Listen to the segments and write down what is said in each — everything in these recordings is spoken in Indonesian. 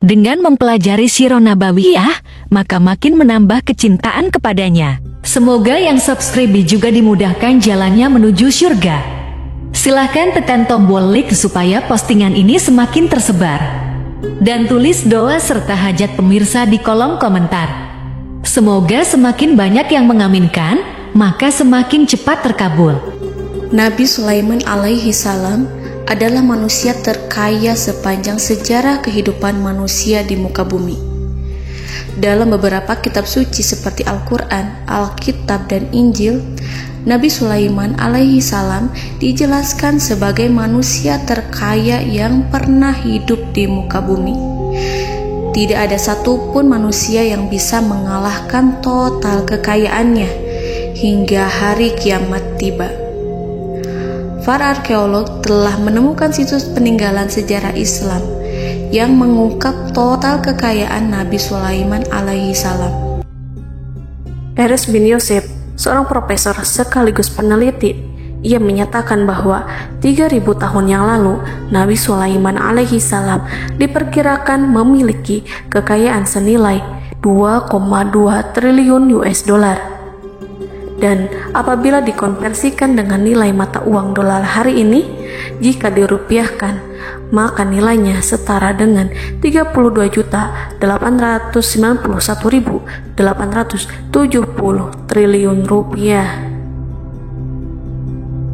Dengan mempelajari Sirah Nabawiyah, maka makin menambah kecintaan kepadanya. Semoga yang subscribe juga dimudahkan jalannya menuju surga. Silahkan tekan tombol like supaya postingan ini semakin tersebar. Dan tulis doa serta hajat pemirsa di kolom komentar. Semoga semakin banyak yang mengaminkan, maka semakin cepat terkabul. Nabi Sulaiman alaihi salam adalah manusia terkaya sepanjang sejarah kehidupan manusia di muka bumi. Dalam beberapa kitab suci seperti Al-Quran, Alkitab, dan Injil, Nabi Sulaiman alaihi salam dijelaskan sebagai manusia terkaya yang pernah hidup di muka bumi. Tidak ada satupun manusia yang bisa mengalahkan total kekayaannya hingga hari kiamat tiba. Para arkeolog telah menemukan situs peninggalan sejarah Islam yang mengungkap total kekayaan Nabi Sulaiman alaihi salam. Erez bin Yosef, seorang profesor sekaligus peneliti, ia menyatakan bahwa 3.000 tahun yang lalu Nabi Sulaiman alaihi salam diperkirakan memiliki kekayaan senilai 2,2 triliun US dollar. Dan apabila dikonversikan dengan nilai mata uang dolar hari ini, jika dirupiahkan, maka nilainya setara dengan 32.891.870 triliun rupiah.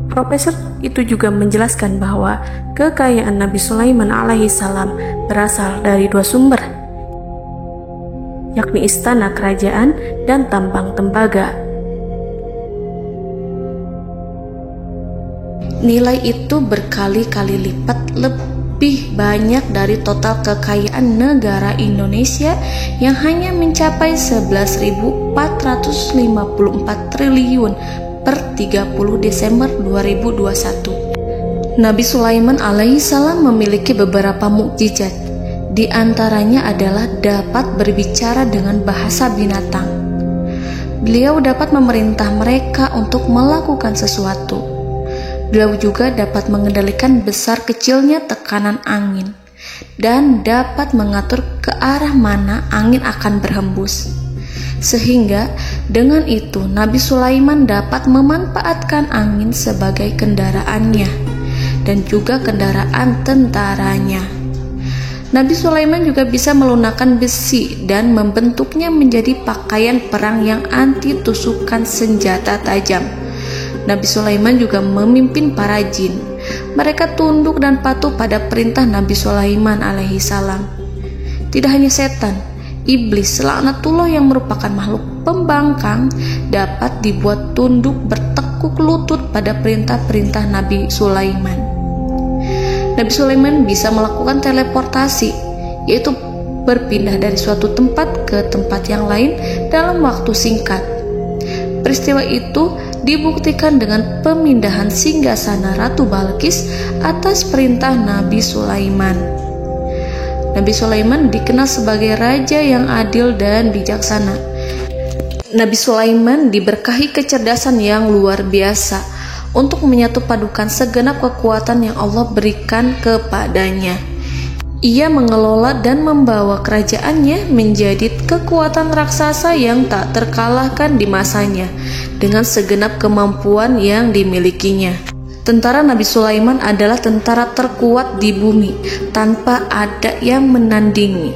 Profesor itu juga menjelaskan bahwa kekayaan Nabi Sulaiman alaihi salam berasal dari dua sumber, yakni istana kerajaan dan tambang tembaga. Nilai itu berkali-kali lipat lebih banyak dari total kekayaan negara Indonesia yang hanya mencapai 11.454 triliun per 30 Desember 2021. Nabi Sulaiman alaihi salam memiliki beberapa mukjizat. Di antaranya adalah dapat berbicara dengan bahasa binatang. Beliau dapat memerintah mereka untuk melakukan sesuatu. Beliau juga dapat mengendalikan besar kecilnya tekanan angin dan dapat mengatur ke arah mana angin akan berhembus. Sehingga dengan itu Nabi Sulaiman dapat memanfaatkan angin sebagai kendaraannya dan juga kendaraan tentaranya. Nabi Sulaiman juga bisa melunakkan besi dan membentuknya menjadi pakaian perang yang anti tusukan senjata tajam. Nabi Sulaiman juga memimpin para jin. Mereka tunduk dan patuh pada perintah Nabi Sulaiman alaihi salam. Tidak hanya setan, iblis laknatullah yang merupakan makhluk pembangkang dapat dibuat tunduk bertekuk lutut pada perintah-perintah Nabi Sulaiman. Nabi Sulaiman bisa melakukan teleportasi, yaitu berpindah dari suatu tempat ke tempat yang lain dalam waktu singkat. Peristiwa itu dibuktikan dengan pemindahan singgasana Ratu Balqis atas perintah Nabi Sulaiman. Nabi Sulaiman dikenal sebagai raja yang adil dan bijaksana. Nabi Sulaiman diberkahi kecerdasan yang luar biasa untuk menyatu padukan segenap kekuatan yang Allah berikan kepadanya. Ia mengelola dan membawa kerajaannya menjadi kekuatan raksasa yang tak terkalahkan di masanya dengan segenap kemampuan yang dimilikinya. Tentara Nabi Sulaiman adalah tentara terkuat di bumi tanpa ada yang menandingi.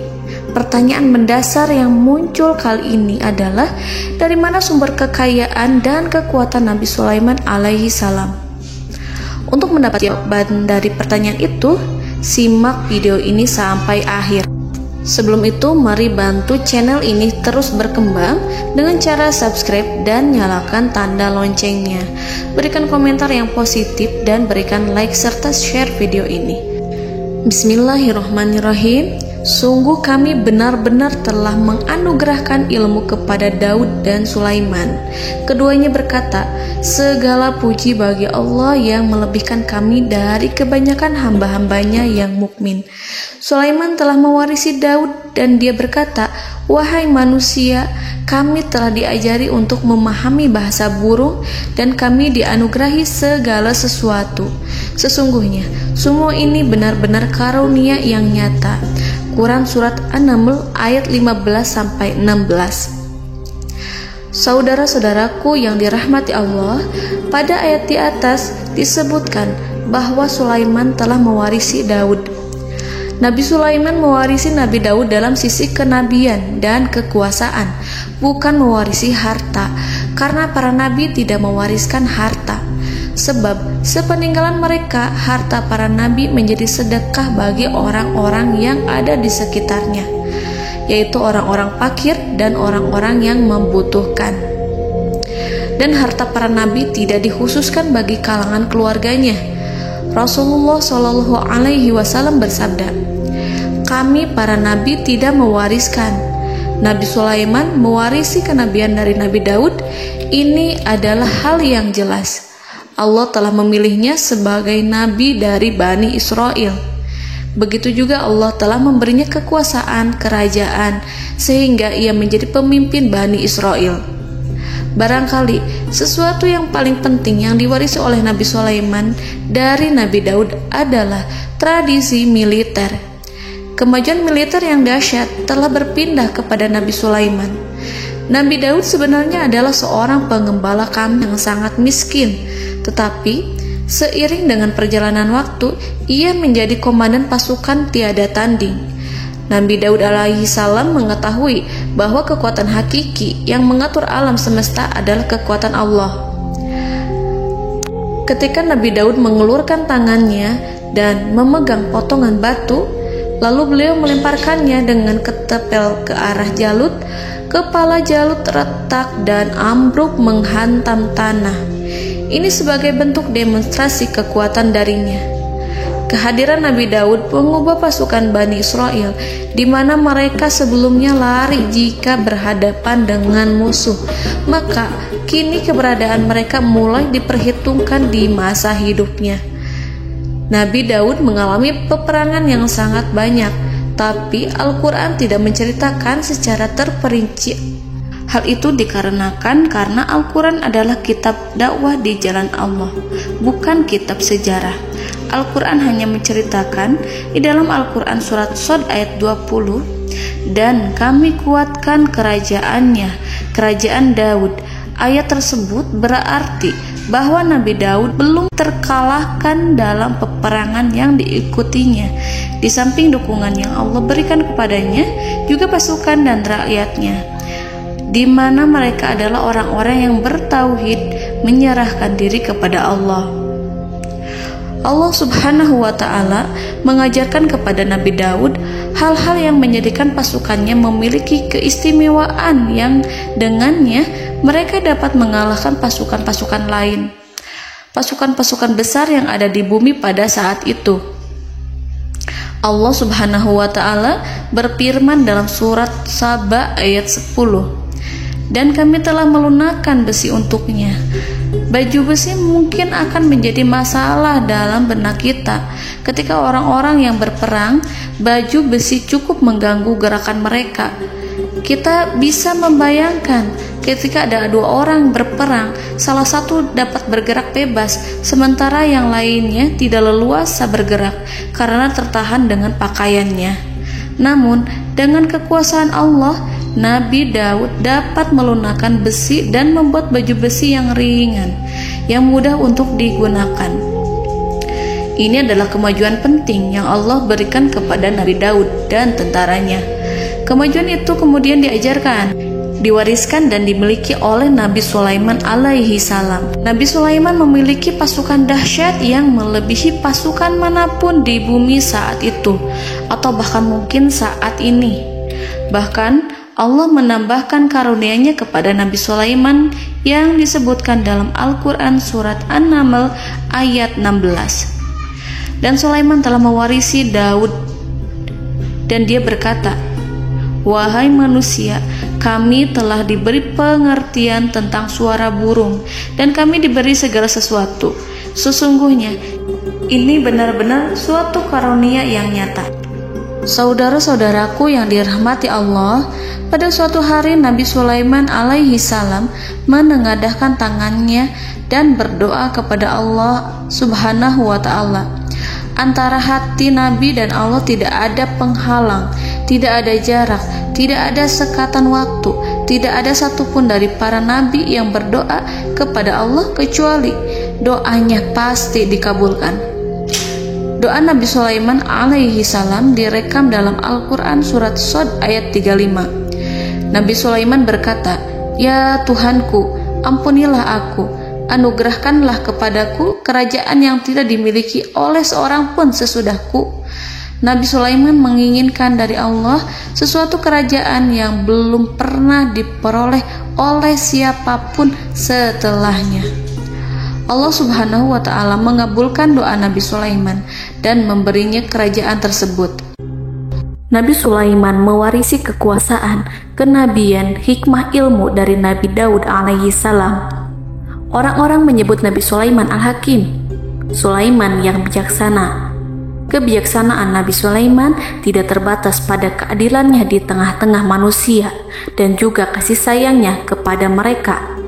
Pertanyaan mendasar yang muncul kali ini adalah dari mana sumber kekayaan dan kekuatan Nabi Sulaiman alaihi salam? Untuk mendapat jawaban dari pertanyaan itu, simak video ini sampai akhir. Sebelum itu, mari bantu channel ini terus berkembang dengan cara subscribe dan nyalakan tanda loncengnya. Berikan komentar yang positif dan berikan like serta share video ini. Bismillahirrahmanirrahim. Sungguh kami benar-benar telah menganugerahkan ilmu kepada Daud dan Sulaiman. Keduanya berkata, segala puji bagi Allah yang melebihkan kami dari kebanyakan hamba-hambanya yang mukmin. Sulaiman telah mewarisi Daud dan dia berkata, "Wahai manusia, kami telah diajari untuk memahami bahasa burung dan kami dianugerahi segala sesuatu. Sesungguhnya, semua ini benar-benar karunia yang nyata." Quran Surat An-Naml ayat 15-16. Saudara-saudaraku yang dirahmati Allah, pada ayat di atas disebutkan bahwa Sulaiman telah mewarisi Daud. Nabi Sulaiman mewarisi Nabi Daud dalam sisi kenabian dan kekuasaan, bukan mewarisi harta, karena para nabi tidak mewariskan harta. Sebab sepeninggalan mereka, harta para nabi menjadi sedekah bagi orang-orang yang ada di sekitarnya, yaitu orang-orang fakir dan orang-orang yang membutuhkan. Dan harta para nabi tidak dikhususkan bagi kalangan keluarganya. Rasulullah Shallallahu Alaihi Wasallam bersabda, "Kami para nabi tidak mewariskan." Nabi Sulaiman mewarisi kenabian dari Nabi Daud. Ini adalah hal yang jelas. Allah telah memilihnya sebagai nabi dari Bani Israel. Begitu juga Allah telah memberinya kekuasaan kerajaan sehingga ia menjadi pemimpin Bani Israel. Barangkali sesuatu yang paling penting yang diwarisi oleh Nabi Sulaiman dari Nabi Daud adalah tradisi militer. Kemajuan militer yang dahsyat telah berpindah kepada Nabi Sulaiman. Nabi Daud sebenarnya adalah seorang pengembala kambing yang sangat miskin, tetapi seiring dengan perjalanan waktu, ia menjadi komandan pasukan tiada tanding. Nabi Daud alaihi salam mengetahui bahwa kekuatan hakiki yang mengatur alam semesta adalah kekuatan Allah. Ketika Nabi Daud mengelurkan tangannya dan memegang potongan batu, lalu beliau melemparkannya dengan ketepel ke arah Jalut, kepala Jalut retak dan ambruk menghantam tanah. Ini sebagai bentuk demonstrasi kekuatan darinya. Kehadiran Nabi Daud mengubah pasukan Bani Israel, di mana mereka sebelumnya lari jika berhadapan dengan musuh. Maka kini keberadaan mereka mulai diperhitungkan di masa hidupnya. Nabi Daud mengalami peperangan yang sangat banyak, tapi Al-Quran tidak menceritakan secara terperinci. Hal itu dikarenakan karena Al-Quran adalah kitab dakwah di jalan Allah, bukan kitab sejarah. Al-Quran hanya menceritakan di dalam Al-Quran surat Shad ayat 20, "Dan kami kuatkan kerajaannya, kerajaan Daud." Ayat tersebut berarti bahwa Nabi Daud belum terkalahkan dalam peperangan yang diikutinya. Di samping dukungan yang Allah berikan kepadanya, juga pasukan dan rakyatnya, di mana mereka adalah orang-orang yang bertauhid, menyerahkan diri kepada Allah. Allah Subhanahu wa Ta'ala mengajarkan kepada Nabi Daud hal-hal yang menjadikan pasukannya memiliki keistimewaan yang dengannya mereka dapat mengalahkan pasukan-pasukan lain, pasukan-pasukan besar yang ada di bumi pada saat itu. Allah Subhanahu wa Ta'ala berfirman dalam surat Saba ayat 10, "Dan kami telah melunakkan besi untuknya." Baju besi mungkin akan menjadi masalah dalam benak kita. Ketika orang-orang yang berperang, baju besi cukup mengganggu gerakan mereka. Kita bisa membayangkan ketika ada dua orang berperang, salah satu dapat bergerak bebas, sementara yang lainnya tidak leluasa bergerak karena tertahan dengan pakaiannya. Namun, dengan kekuasaan Allah, Nabi Daud dapat melunakkan besi dan membuat baju besi yang ringan, yang mudah untuk digunakan. Ini adalah kemajuan penting yang Allah berikan kepada Nabi Daud dan tentaranya. Kemajuan itu kemudian diajarkan, diwariskan dan dimiliki oleh Nabi Sulaiman alaihi salam. Nabi Sulaiman memiliki pasukan dahsyat yang melebihi pasukan manapun di bumi saat itu, atau bahkan mungkin saat ini. Bahkan Allah menambahkan karunia-Nya kepada Nabi Sulaiman yang disebutkan dalam Al-Quran surat An-Naml ayat 16. "Dan Sulaiman telah mewarisi Daud, dan dia berkata, 'Wahai manusia, kami telah diberi pengertian tentang suara burung, dan kami diberi segala sesuatu. Sesungguhnya, ini benar-benar suatu karunia yang nyata.'" Saudara-saudaraku yang dirahmati Allah, pada suatu hari Nabi Sulaiman alaihi salam menengadahkan tangannya dan berdoa kepada Allah Subhanahu wa ta'ala. Antara hati Nabi dan Allah tidak ada penghalang, tidak ada jarak, tidak ada sekatan waktu, tidak ada satupun dari para nabi yang berdoa kepada Allah kecuali doanya pasti dikabulkan. Doa Nabi Sulaiman alaihi salam direkam dalam Al-Quran surat Shad ayat 35. Nabi Sulaiman berkata, "Ya Tuhanku, ampunilah aku, anugerahkanlah kepadaku kerajaan yang tidak dimiliki oleh seorang pun sesudahku." Nabi Sulaiman menginginkan dari Allah sesuatu kerajaan yang belum pernah diperoleh oleh siapapun setelahnya. Allah Subhanahu wa ta'ala mengabulkan doa Nabi Sulaiman dan memberinya kerajaan tersebut. Nabi Sulaiman mewarisi kekuasaan, kenabian, hikmah ilmu dari Nabi Daud alaihi salam. Orang-orang menyebut Nabi Sulaiman Al-Hakim, Sulaiman yang bijaksana. Kebijaksanaan Nabi Sulaiman tidak terbatas pada keadilannya di tengah-tengah manusia dan juga kasih sayangnya kepada mereka.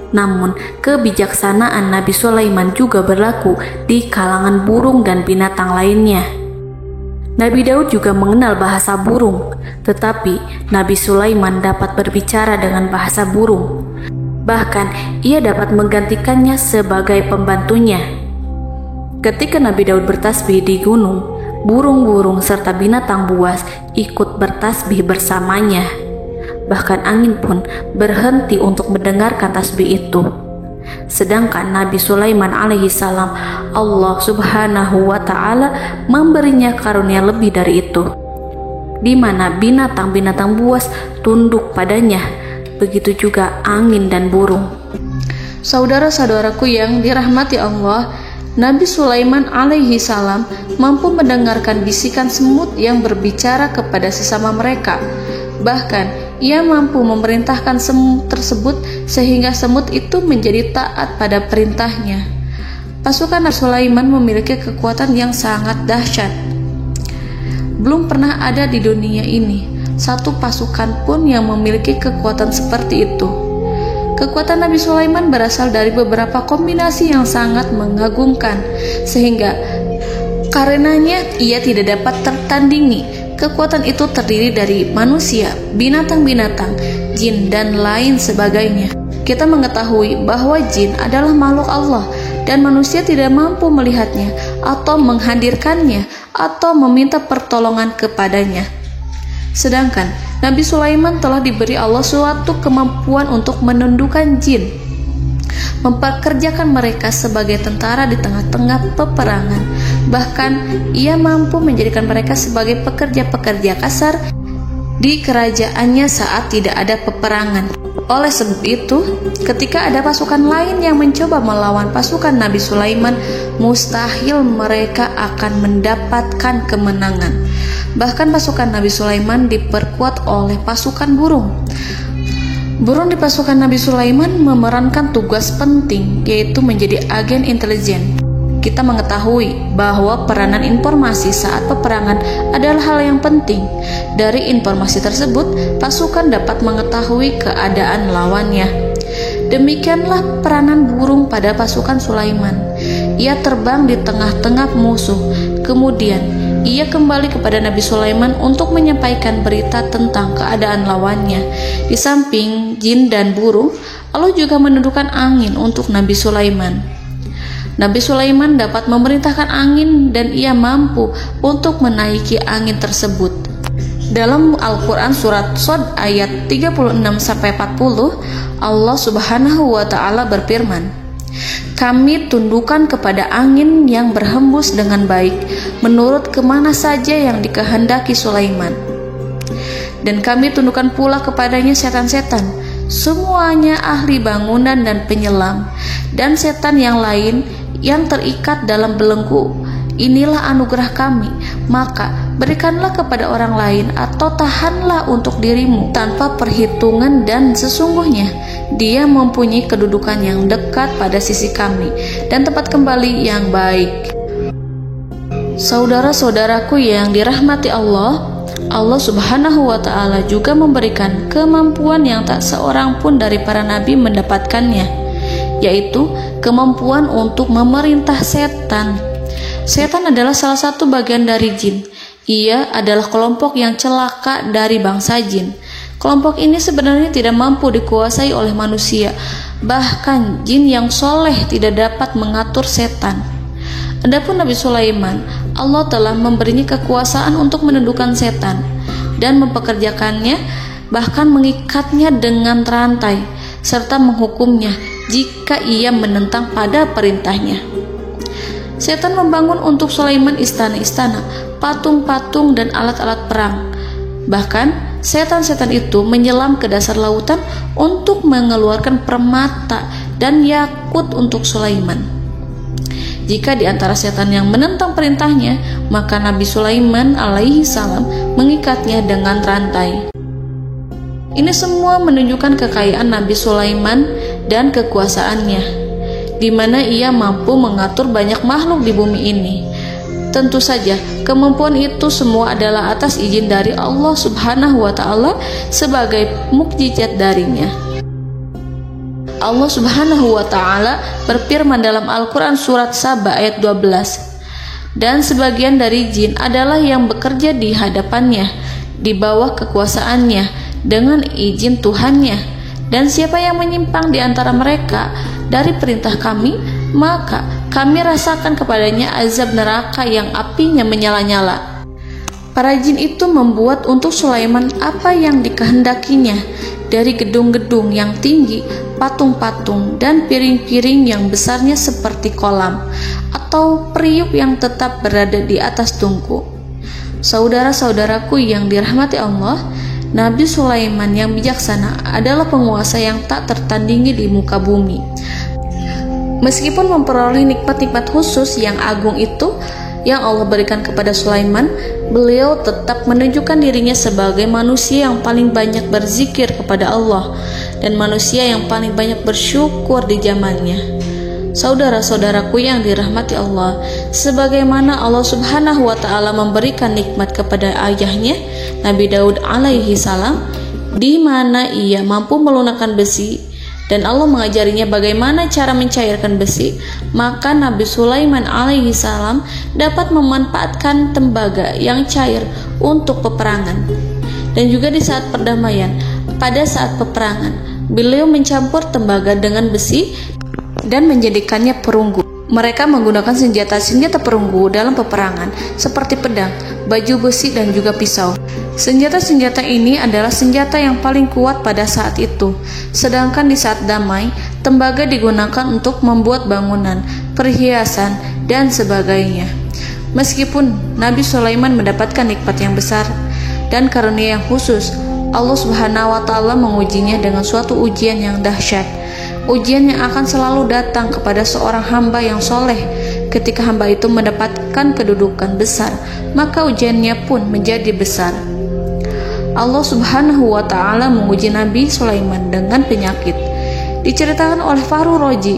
Namun, kebijaksanaan Nabi Sulaiman juga berlaku di kalangan burung dan binatang lainnya. Nabi Daud juga mengenal bahasa burung, tetapi Nabi Sulaiman dapat berbicara dengan bahasa burung. Bahkan, ia dapat menggantikannya sebagai pembantunya. Ketika Nabi Daud bertasbih di gunung, burung-burung serta binatang buas ikut bertasbih bersamanya. Bahkan angin pun berhenti untuk mendengarkan tasbih itu. Sedangkan Nabi Sulaiman alaihi salam, Allah Subhanahu wa ta'ala memberinya karunia lebih dari itu, di mana binatang-binatang buas tunduk padanya, begitu juga angin dan burung. Saudara-saudaraku yang dirahmati Allah, Nabi Sulaiman alaihi salam mampu mendengarkan bisikan semut yang berbicara kepada sesama mereka. Bahkan ia mampu memerintahkan semut tersebut sehingga semut itu menjadi taat pada perintahnya. Pasukan Nabi Sulaiman memiliki kekuatan yang sangat dahsyat. Belum pernah ada di dunia ini satu pasukan pun yang memiliki kekuatan seperti itu. Kekuatan Nabi Sulaiman berasal dari beberapa kombinasi yang sangat mengagumkan, sehingga karenanya ia tidak dapat tertandingi. Kekuatan itu terdiri dari manusia, binatang-binatang, jin, dan lain sebagainya. Kita mengetahui bahwa jin adalah makhluk Allah dan manusia tidak mampu melihatnya atau menghadirkannya atau meminta pertolongan kepadanya. Sedangkan Nabi Sulaiman telah diberi Allah suatu kemampuan untuk menundukkan jin, mempekerjakan mereka sebagai tentara di tengah-tengah peperangan. Bahkan ia mampu menjadikan mereka sebagai pekerja-pekerja kasar di kerajaannya saat tidak ada peperangan. Oleh sebab itu, ketika ada pasukan lain yang mencoba melawan pasukan Nabi Sulaiman, mustahil mereka akan mendapatkan kemenangan. Bahkan pasukan Nabi Sulaiman diperkuat oleh pasukan burung. Burung di pasukan Nabi Sulaiman memerankan tugas penting, yaitu menjadi agen intelijen. Kita mengetahui bahwa peranan informasi saat peperangan adalah hal yang penting. Dari informasi tersebut, pasukan dapat mengetahui keadaan lawannya. Demikianlah peranan burung pada pasukan Sulaiman. Ia terbang di tengah-tengah musuh. Kemudian, ia kembali kepada Nabi Sulaiman untuk menyampaikan berita tentang keadaan lawannya. Di samping jin dan burung, Allah juga menundukkan angin untuk Nabi Sulaiman. Nabi Sulaiman dapat memerintahkan angin dan ia mampu untuk menaiki angin tersebut. Dalam Al-Quran surat Shad ayat 36-40, Allah Subhanahu wa ta'ala berfirman, "Kami tundukkan kepada angin yang berhembus dengan baik menurut kemana saja yang dikehendaki Sulaiman. Dan kami tundukkan pula kepadanya setan-setan, semuanya ahli bangunan dan penyelam, dan setan yang lain yang terikat dalam belenggu. Inilah anugerah kami, maka berikanlah kepada orang lain atau tahanlah untuk dirimu tanpa perhitungan, dan sesungguhnya dia mempunyai kedudukan yang dekat pada sisi kami dan tempat kembali yang baik." Saudara-saudaraku yang dirahmati Allah, Allah Subhanahu wa Ta'ala juga memberikan kemampuan yang tak seorang pun dari para nabi mendapatkannya, yaitu kemampuan untuk memerintah setan. Setan adalah salah satu bagian dari jin. Ia adalah kelompok yang celaka dari bangsa jin. Kelompok ini sebenarnya tidak mampu dikuasai oleh manusia. Bahkan jin yang soleh tidak dapat mengatur setan. Adapun Nabi Sulaiman, Allah telah memberinya kekuasaan untuk menundukkan setan dan mempekerjakannya, bahkan mengikatnya dengan rantai serta menghukumnya jika ia menentang pada perintahnya. Setan membangun untuk Sulaiman istana-istana, patung-patung dan alat-alat perang. Bahkan setan-setan itu menyelam ke dasar lautan untuk mengeluarkan permata dan yakut untuk Sulaiman. Jika di antara setan yang menentang perintahnya, maka Nabi Sulaiman alaihi salam mengikatnya dengan rantai. Ini semua menunjukkan kekayaan Nabi Sulaiman dan kekuasaannya, di mana ia mampu mengatur banyak makhluk di bumi ini. Tentu saja, kemampuan itu semua adalah atas izin dari Allah Subhanahu wa Ta'ala sebagai mukjizat darinya. Allah Subhanahu wa Ta'ala berfirman dalam Al-Quran surat Saba ayat 12, dan sebagian dari jin adalah yang bekerja di hadapannya di bawah kekuasaannya dengan izin Tuhannya, dan siapa yang menyimpang di antara mereka dari perintah kami, maka kami rasakan kepadanya azab neraka yang apinya menyala-nyala. Para jin itu membuat untuk Sulaiman apa yang dikehendakinya, dari gedung-gedung yang tinggi, patung-patung, dan piring-piring yang besarnya seperti kolam, atau periuk yang tetap berada di atas tungku. Saudara-saudaraku yang dirahmati Allah, Nabi Sulaiman yang bijaksana adalah penguasa yang tak tertandingi di muka bumi. Meskipun memperoleh nikmat-nikmat khusus yang agung itu yang Allah berikan kepada Sulaiman, beliau tetap menunjukkan dirinya sebagai manusia yang paling banyak berzikir kepada Allah dan manusia yang paling banyak bersyukur di zamannya. Saudara-saudaraku yang dirahmati Allah, sebagaimana Allah Subhanahu wa Ta'ala memberikan nikmat kepada ayahnya Nabi Daud alaihi salam, di mana ia mampu melunakkan besi dan Allah mengajarinya bagaimana cara mencairkan besi, maka Nabi Sulaiman alaihi salam dapat memanfaatkan tembaga yang cair untuk peperangan. Dan juga di saat perdamaian, pada saat peperangan, beliau mencampur tembaga dengan besi dan menjadikannya perunggu. Mereka menggunakan senjata-senjata perunggu dalam peperangan seperti pedang, baju besi, dan juga pisau. Senjata-senjata ini adalah senjata yang paling kuat pada saat itu. Sedangkan di saat damai, tembaga digunakan untuk membuat bangunan, perhiasan, dan sebagainya. Meskipun Nabi Sulaiman mendapatkan nikmat yang besar dan karunia yang khusus, Allah Subhanahu wa Ta'ala mengujinya dengan suatu ujian yang dahsyat. Ujian yang akan selalu datang kepada seorang hamba yang soleh. Ketika hamba itu mendapatkan kedudukan besar, maka ujiannya pun menjadi besar. Allah Subhanahu wa Ta'ala menguji Nabi Sulaiman dengan penyakit. Diceritakan oleh Fahru Roji,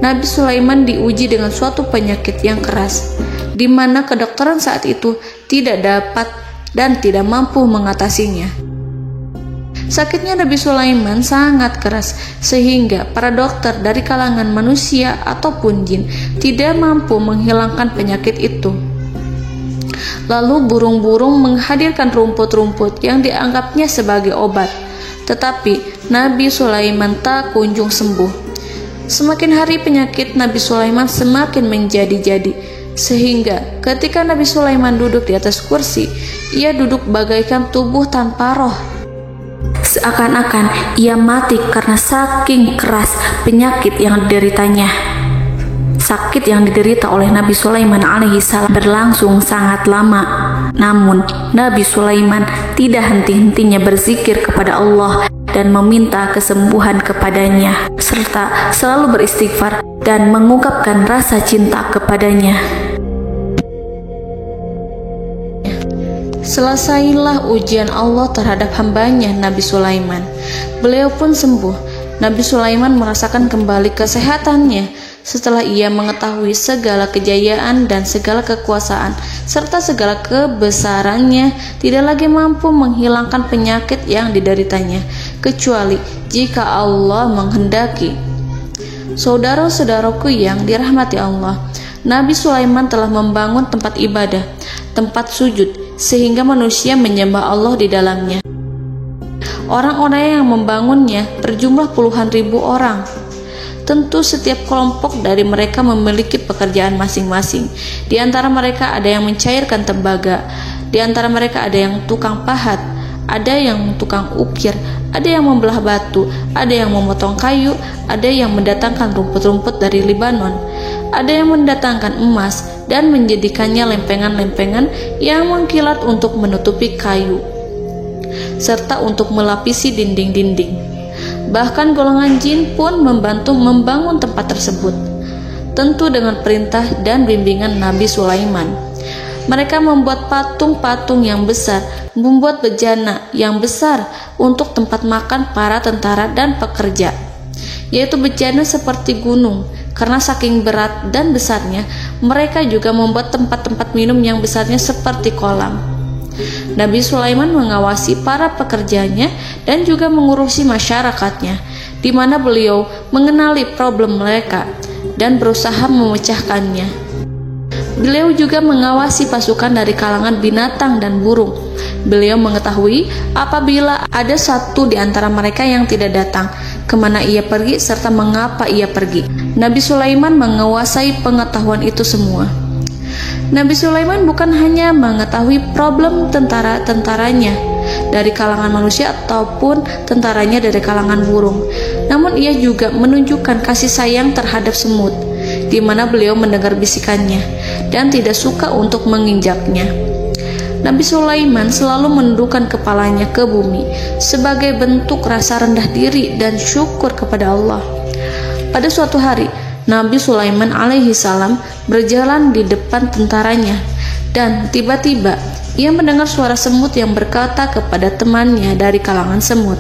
Nabi Sulaiman diuji dengan suatu penyakit yang keras, di mana kedokteran saat itu tidak dapat dan tidak mampu mengatasinya. Sakitnya Nabi Sulaiman sangat keras sehingga para dokter dari kalangan manusia ataupun jin tidak mampu menghilangkan penyakit itu. Lalu burung-burung menghadirkan rumput-rumput yang dianggapnya sebagai obat, tetapi Nabi Sulaiman tak kunjung sembuh. Semakin hari penyakit Nabi Sulaiman semakin menjadi-jadi, sehingga ketika Nabi Sulaiman duduk di atas kursi, ia duduk bagaikan tubuh tanpa roh. Seakan-akan ia mati karena saking keras penyakit yang dideritanya. Sakit yang diderita oleh Nabi Sulaiman alaihi salam berlangsung sangat lama. Namun Nabi Sulaiman tidak henti-hentinya berzikir kepada Allah dan meminta kesembuhan kepadanya, serta selalu beristighfar dan mengungkapkan rasa cinta kepadanya. Selesailah ujian Allah terhadap hambanya Nabi Sulaiman. Beliau pun sembuh. Nabi Sulaiman merasakan kembali kesehatannya Setelah ia mengetahui segala kejayaan dan segala kekuasaan serta segala kebesarannya, tidak lagi mampu menghilangkan penyakit yang dideritanya, kecuali jika Allah menghendaki. Saudara-saudaraku yang dirahmati Allah, Nabi Sulaiman telah membangun tempat ibadah, tempat sujud, sehingga manusia menyembah Allah di dalamnya. Orang-orang yang membangunnya berjumlah puluhan ribu orang. Tentu setiap kelompok dari mereka memiliki pekerjaan masing-masing. Di antara mereka ada yang mencairkan tembaga, di antara mereka ada yang tukang pahat, ada yang tukang ukir, ada yang membelah batu, ada yang memotong kayu, ada yang mendatangkan rumput-rumput dari Libanon, ada yang mendatangkan emas dan menjadikannya lempengan-lempengan yang mengkilat untuk menutupi kayu, serta untuk melapisi dinding-dinding. Bahkan golongan jin pun membantu membangun tempat tersebut, tentu dengan perintah dan bimbingan Nabi Sulaiman. Mereka membuat patung-patung yang besar, membuat bejana yang besar untuk tempat makan para tentara dan pekerja, yaitu bejana seperti gunung. Karena saking berat dan besarnya, mereka juga membuat tempat-tempat minum yang besarnya seperti kolam. Nabi Sulaiman mengawasi para pekerjanya dan juga mengurusi masyarakatnya, di mana beliau mengenali problem mereka dan berusaha memecahkannya. Beliau juga mengawasi pasukan dari kalangan binatang dan burung. Beliau mengetahui apabila ada satu di antara mereka yang tidak datang, kemana ia pergi, serta mengapa ia pergi. Nabi Sulaiman menguasai pengetahuan itu semua. Nabi Sulaiman bukan hanya mengetahui problem tentara-tentaranya dari kalangan manusia ataupun tentaranya dari kalangan burung, namun ia juga menunjukkan kasih sayang terhadap semut, di mana beliau mendengar bisikannya dan tidak suka untuk menginjaknya. Nabi Sulaiman selalu menundukkan kepalanya ke bumi sebagai bentuk rasa rendah diri dan syukur kepada Allah. Pada suatu hari, Nabi Sulaiman alaihi salam berjalan di depan tentaranya, dan tiba-tiba ia mendengar suara semut yang berkata kepada temannya dari kalangan semut.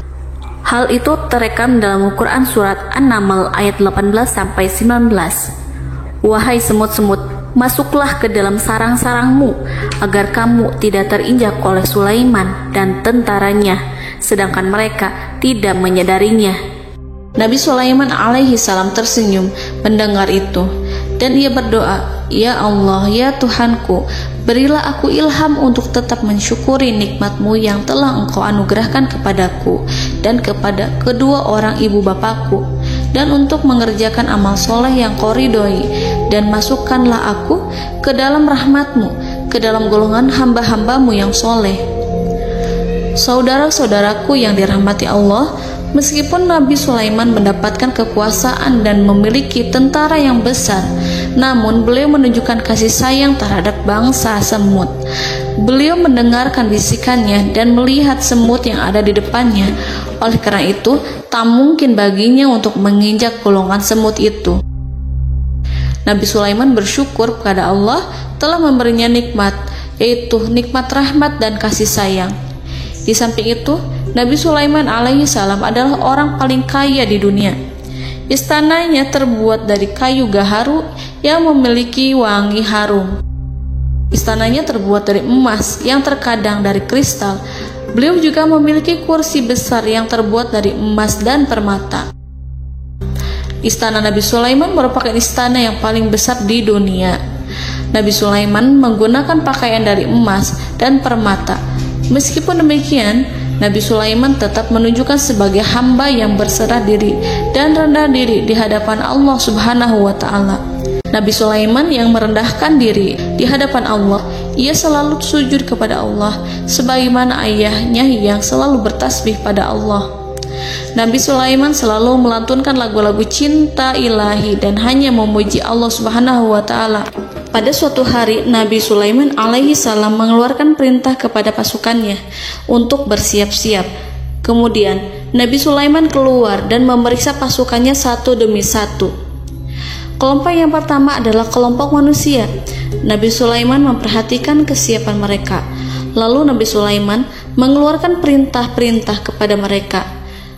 Hal itu terekam dalam Al-Quran surat An-Naml ayat 18-19. Wahai semut-semut, masuklah ke dalam sarang-sarangmu agar kamu tidak terinjak oleh Sulaiman dan tentaranya, sedangkan mereka tidak menyadarinya. Nabi Sulaiman alaihi salam tersenyum mendengar itu, dan ia berdoa, "Ya Allah, ya Tuhanku, berilah aku ilham untuk tetap mensyukuri nikmat-Mu yang telah Engkau anugerahkan kepadaku dan kepada kedua orang ibu bapakku, dan untuk mengerjakan amal soleh yang Kau ridhoi, dan masukkanlah aku ke dalam rahmat-Mu, ke dalam golongan hamba-hamba-Mu yang soleh." Saudara-saudaraku yang dirahmati Allah, meskipun Nabi Sulaiman mendapatkan kekuasaan dan memiliki tentara yang besar, namun beliau menunjukkan kasih sayang terhadap bangsa semut. Beliau mendengarkan bisikannya dan melihat semut yang ada di depannya. Oleh karena itu, tak mungkin baginya untuk menginjak golongan semut itu. Nabi Sulaiman bersyukur kepada Allah telah memberinya nikmat, yaitu nikmat rahmat dan kasih sayang. Di samping itu, Nabi Sulaiman alaihi salam adalah orang paling kaya di dunia. Istananya terbuat dari kayu gaharu yang memiliki wangi harum. Istananya terbuat dari emas yang terkadang dari kristal. Beliau juga memiliki kursi besar yang terbuat dari emas dan permata. Istana Nabi Sulaiman merupakan istana yang paling besar di dunia. Nabi Sulaiman menggunakan pakaian dari emas dan permata. Meskipun demikian, Nabi Sulaiman tetap menunjukkan sebagai hamba yang berserah diri dan rendah diri di hadapan Allah Subhanahu wa Ta'ala. Nabi Sulaiman yang merendahkan diri di hadapan Allah, ia selalu sujud kepada Allah, sebagaimana ayahnya yang selalu bertasbih pada Allah. Nabi Sulaiman selalu melantunkan lagu-lagu cinta ilahi dan hanya memuji Allah Subhanahu wa Ta'ala. Pada suatu hari, Nabi Sulaiman alaihi salam mengeluarkan perintah kepada pasukannya untuk bersiap-siap. Kemudian, Nabi Sulaiman keluar dan memeriksa pasukannya satu demi satu. Kelompok yang pertama adalah kelompok manusia. Nabi Sulaiman memperhatikan kesiapan mereka. Lalu Nabi Sulaiman mengeluarkan perintah-perintah kepada mereka.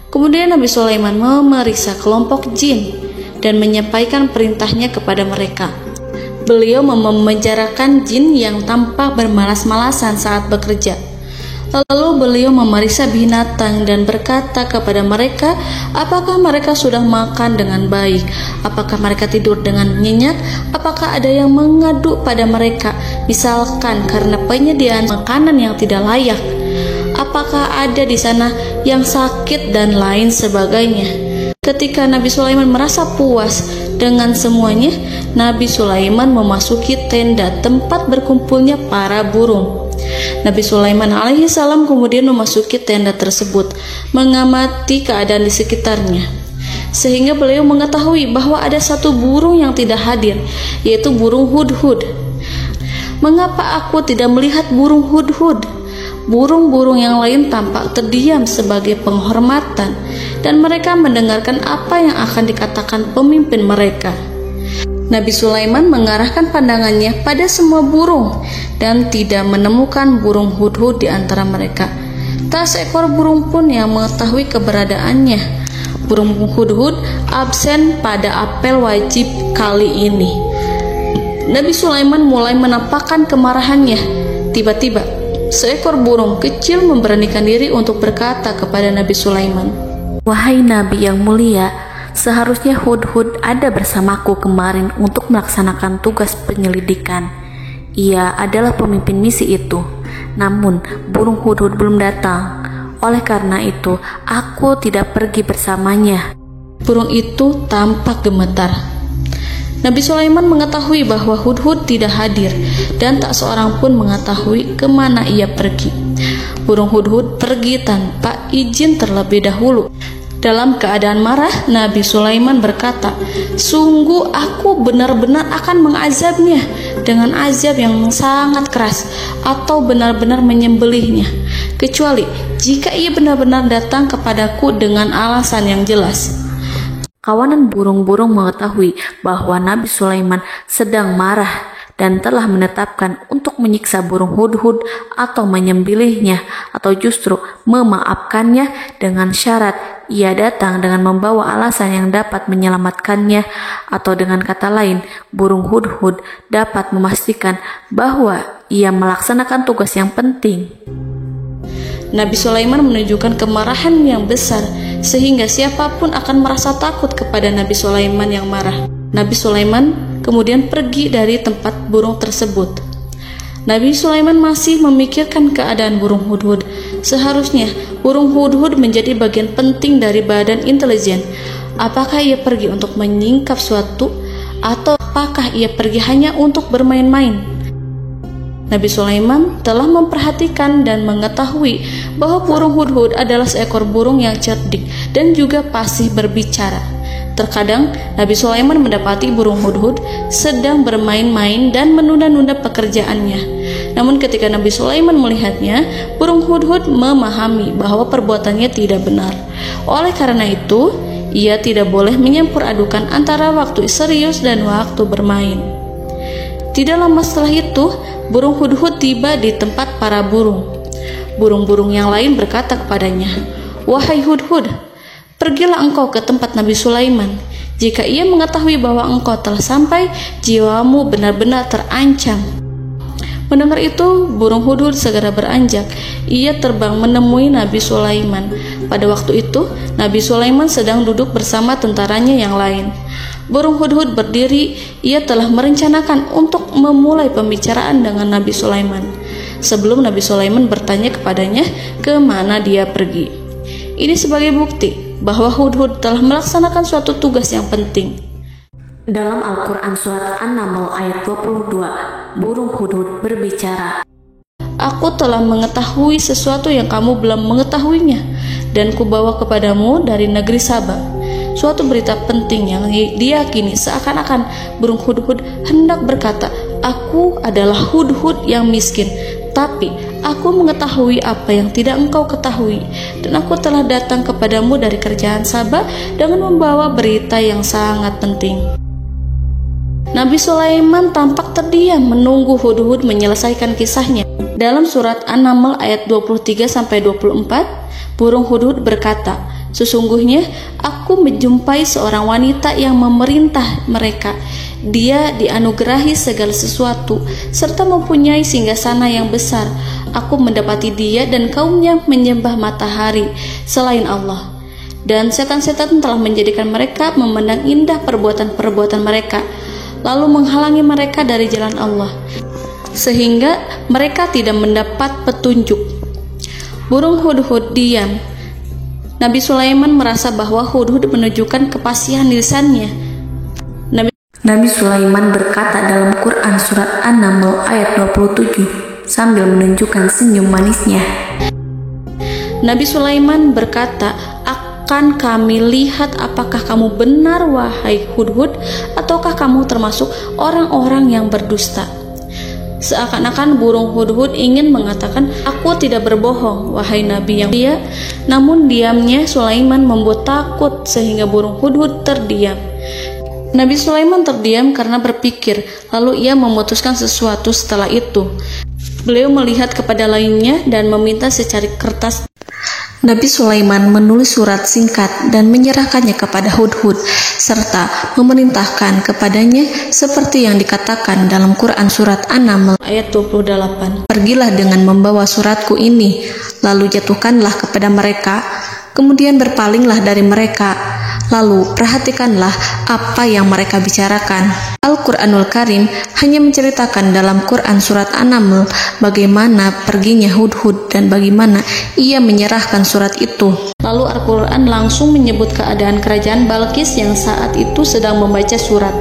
Kemudian Nabi Sulaiman memeriksa kelompok jin. dan menyampaikan perintahnya kepada mereka. Beliau memenjarakan jin yang tampak bermalas-malasan saat bekerja. Lalu beliau memeriksa binatang dan berkata kepada mereka, apakah mereka sudah makan dengan baik? Apakah mereka tidur dengan nyenyak? Apakah ada yang mengadu pada mereka, misalkan karena penyediaan makanan yang tidak layak? Apakah ada di sana yang sakit dan lain sebagainya? Ketika Nabi Sulaiman merasa puas dengan semuanya, Nabi Sulaiman memasuki tenda tempat berkumpulnya para burung. Nabi Sulaiman alaihissalam kemudian memasuki tenda tersebut, mengamati keadaan di sekitarnya, sehingga beliau mengetahui bahwa ada satu burung yang tidak hadir, yaitu burung hudhud. Mengapa aku tidak melihat burung hudhud? Burung-burung yang lain tampak terdiam sebagai penghormatan, dan mereka mendengarkan apa yang akan dikatakan pemimpin mereka. Nabi Sulaiman mengarahkan pandangannya pada semua burung dan tidak menemukan burung hudhud di antara mereka. Tak seekor burung pun yang mengetahui keberadaannya. Burung hudhud absen pada apel wajib kali ini. Nabi Sulaiman mulai menampakkan kemarahannya. Tiba-tiba, seekor burung kecil memberanikan diri untuk berkata kepada Nabi Sulaiman, Wahai Nabi yang mulia, seharusnya Hudhud ada bersamaku kemarin untuk melaksanakan tugas penyelidikan. Ia adalah pemimpin misi itu. Namun, burung Hudhud belum datang. Oleh karena itu, aku tidak pergi bersamanya. Burung itu tampak gemetar. Nabi Sulaiman mengetahui bahwa Hudhud tidak hadir dan tak seorang pun mengetahui kemana ia pergi. Burung hudhud pergi tanpa izin terlebih dahulu. Dalam keadaan marah, Nabi Sulaiman berkata, "Sungguh aku benar-benar akan mengazabnya dengan azab yang sangat keras, atau benar-benar menyembelihnya, kecuali jika ia benar-benar datang kepadaku dengan alasan yang jelas." Kawanan burung-burung mengetahui bahwa Nabi Sulaiman sedang marah dan telah menetapkan untuk menyiksa burung hudhud atau menyembelihnya, atau justru memaafkannya dengan syarat ia datang dengan membawa alasan yang dapat menyelamatkannya, atau dengan kata lain, burung hudhud dapat memastikan bahwa ia melaksanakan tugas yang penting. Nabi Sulaiman menunjukkan kemarahan yang besar sehingga siapapun akan merasa takut kepada Nabi Sulaiman yang marah. Nabi Sulaiman kemudian pergi dari tempat burung tersebut. Nabi Sulaiman masih memikirkan keadaan burung hudhud. Seharusnya burung hudhud menjadi bagian penting dari badan intelijen. Apakah ia pergi untuk menyingkap suatu, atau apakah ia pergi hanya untuk bermain-main? Nabi Sulaiman telah memperhatikan dan mengetahui bahwa burung hudhud adalah seekor burung yang cerdik dan juga fasih berbicara. Terkadang Nabi Sulaiman mendapati burung hudhud sedang bermain-main dan menunda-nunda pekerjaannya. Namun ketika Nabi Sulaiman melihatnya, burung hudhud memahami bahwa perbuatannya tidak benar. Oleh karena itu, ia tidak boleh menyampur adukan antara waktu serius dan waktu bermain. Tidak lama setelah itu, burung hudhud tiba di tempat para burung. Burung-burung yang lain berkata kepadanya, "Wahai hudhud, pergilah engkau ke tempat Nabi Sulaiman. Jika ia mengetahui bahwa engkau telah sampai, jiwamu benar-benar terancam." Mendengar itu, burung hudhud segera beranjak. Ia terbang menemui Nabi Sulaiman. Pada waktu itu, Nabi Sulaiman sedang duduk bersama tentaranya yang lain. Burung hudhud berdiri. Ia telah merencanakan untuk memulai pembicaraan dengan Nabi Sulaiman sebelum Nabi Sulaiman bertanya kepadanya kemana dia pergi. Ini sebagai bukti bahwa hudhud telah melaksanakan suatu tugas yang penting. Dalam Al-Quran Surat An-Naml ayat 22, burung hudhud berbicara, "Aku telah mengetahui sesuatu yang kamu belum mengetahuinya, dan kubawa kepadamu dari negeri Saba suatu berita penting yang diyakini seakan-akan burung hudhud hendak berkata, 'Aku adalah hudhud yang miskin, tapi aku mengetahui apa yang tidak engkau ketahui, dan aku telah datang kepadamu dari kerajaan Saba dengan membawa berita yang sangat penting.'" Nabi Sulaiman tampak terdiam menunggu hudhud menyelesaikan kisahnya. Dalam surat An-Naml ayat 23-24, burung hudhud berkata, Sesungguhnya aku menjumpai seorang wanita yang memerintah mereka. Dia dianugerahi segala sesuatu serta mempunyai singgasana yang besar. Aku mendapati dia dan kaumnya menyembah matahari selain Allah. Dan setan-setan telah menjadikan mereka memandang indah perbuatan-perbuatan mereka, lalu menghalangi mereka dari jalan Allah, sehingga mereka tidak mendapat petunjuk. Burung hudhud diam. Nabi Sulaiman merasa bahwa hudhud menunjukkan kepasihan lisannya. Nabi Sulaiman berkata dalam Quran surat An-Naml ayat 27 sambil menunjukkan senyum manisnya. Nabi Sulaiman berkata, "Akan kami lihat apakah kamu benar wahai hudhud, ataukah kamu termasuk orang-orang yang berdusta." Seakan-akan burung hudhud ingin mengatakan, "Aku tidak berbohong, wahai Nabi yang mulia." Namun diamnya Sulaiman membuat takut sehingga burung hudhud terdiam. Nabi Sulaiman terdiam karena berpikir, lalu ia memutuskan sesuatu setelah itu. Beliau melihat kepada lainnya dan meminta secari kertas. Nabi Sulaiman menulis surat singkat dan menyerahkannya kepada hudhud, serta memerintahkan kepadanya seperti yang dikatakan dalam Quran surat An-Naml ayat 28. "Pergilah dengan membawa suratku ini, lalu jatuhkanlah kepada mereka, kemudian berpalinglah dari mereka, lalu perhatikanlah apa yang mereka bicarakan." Al-Quranul Karim hanya menceritakan dalam Quran surat An-Naml bagaimana perginya hudhud dan bagaimana ia menyerahkan surat itu. Lalu Al-Quran langsung menyebut keadaan kerajaan Balqis yang saat itu sedang membaca surat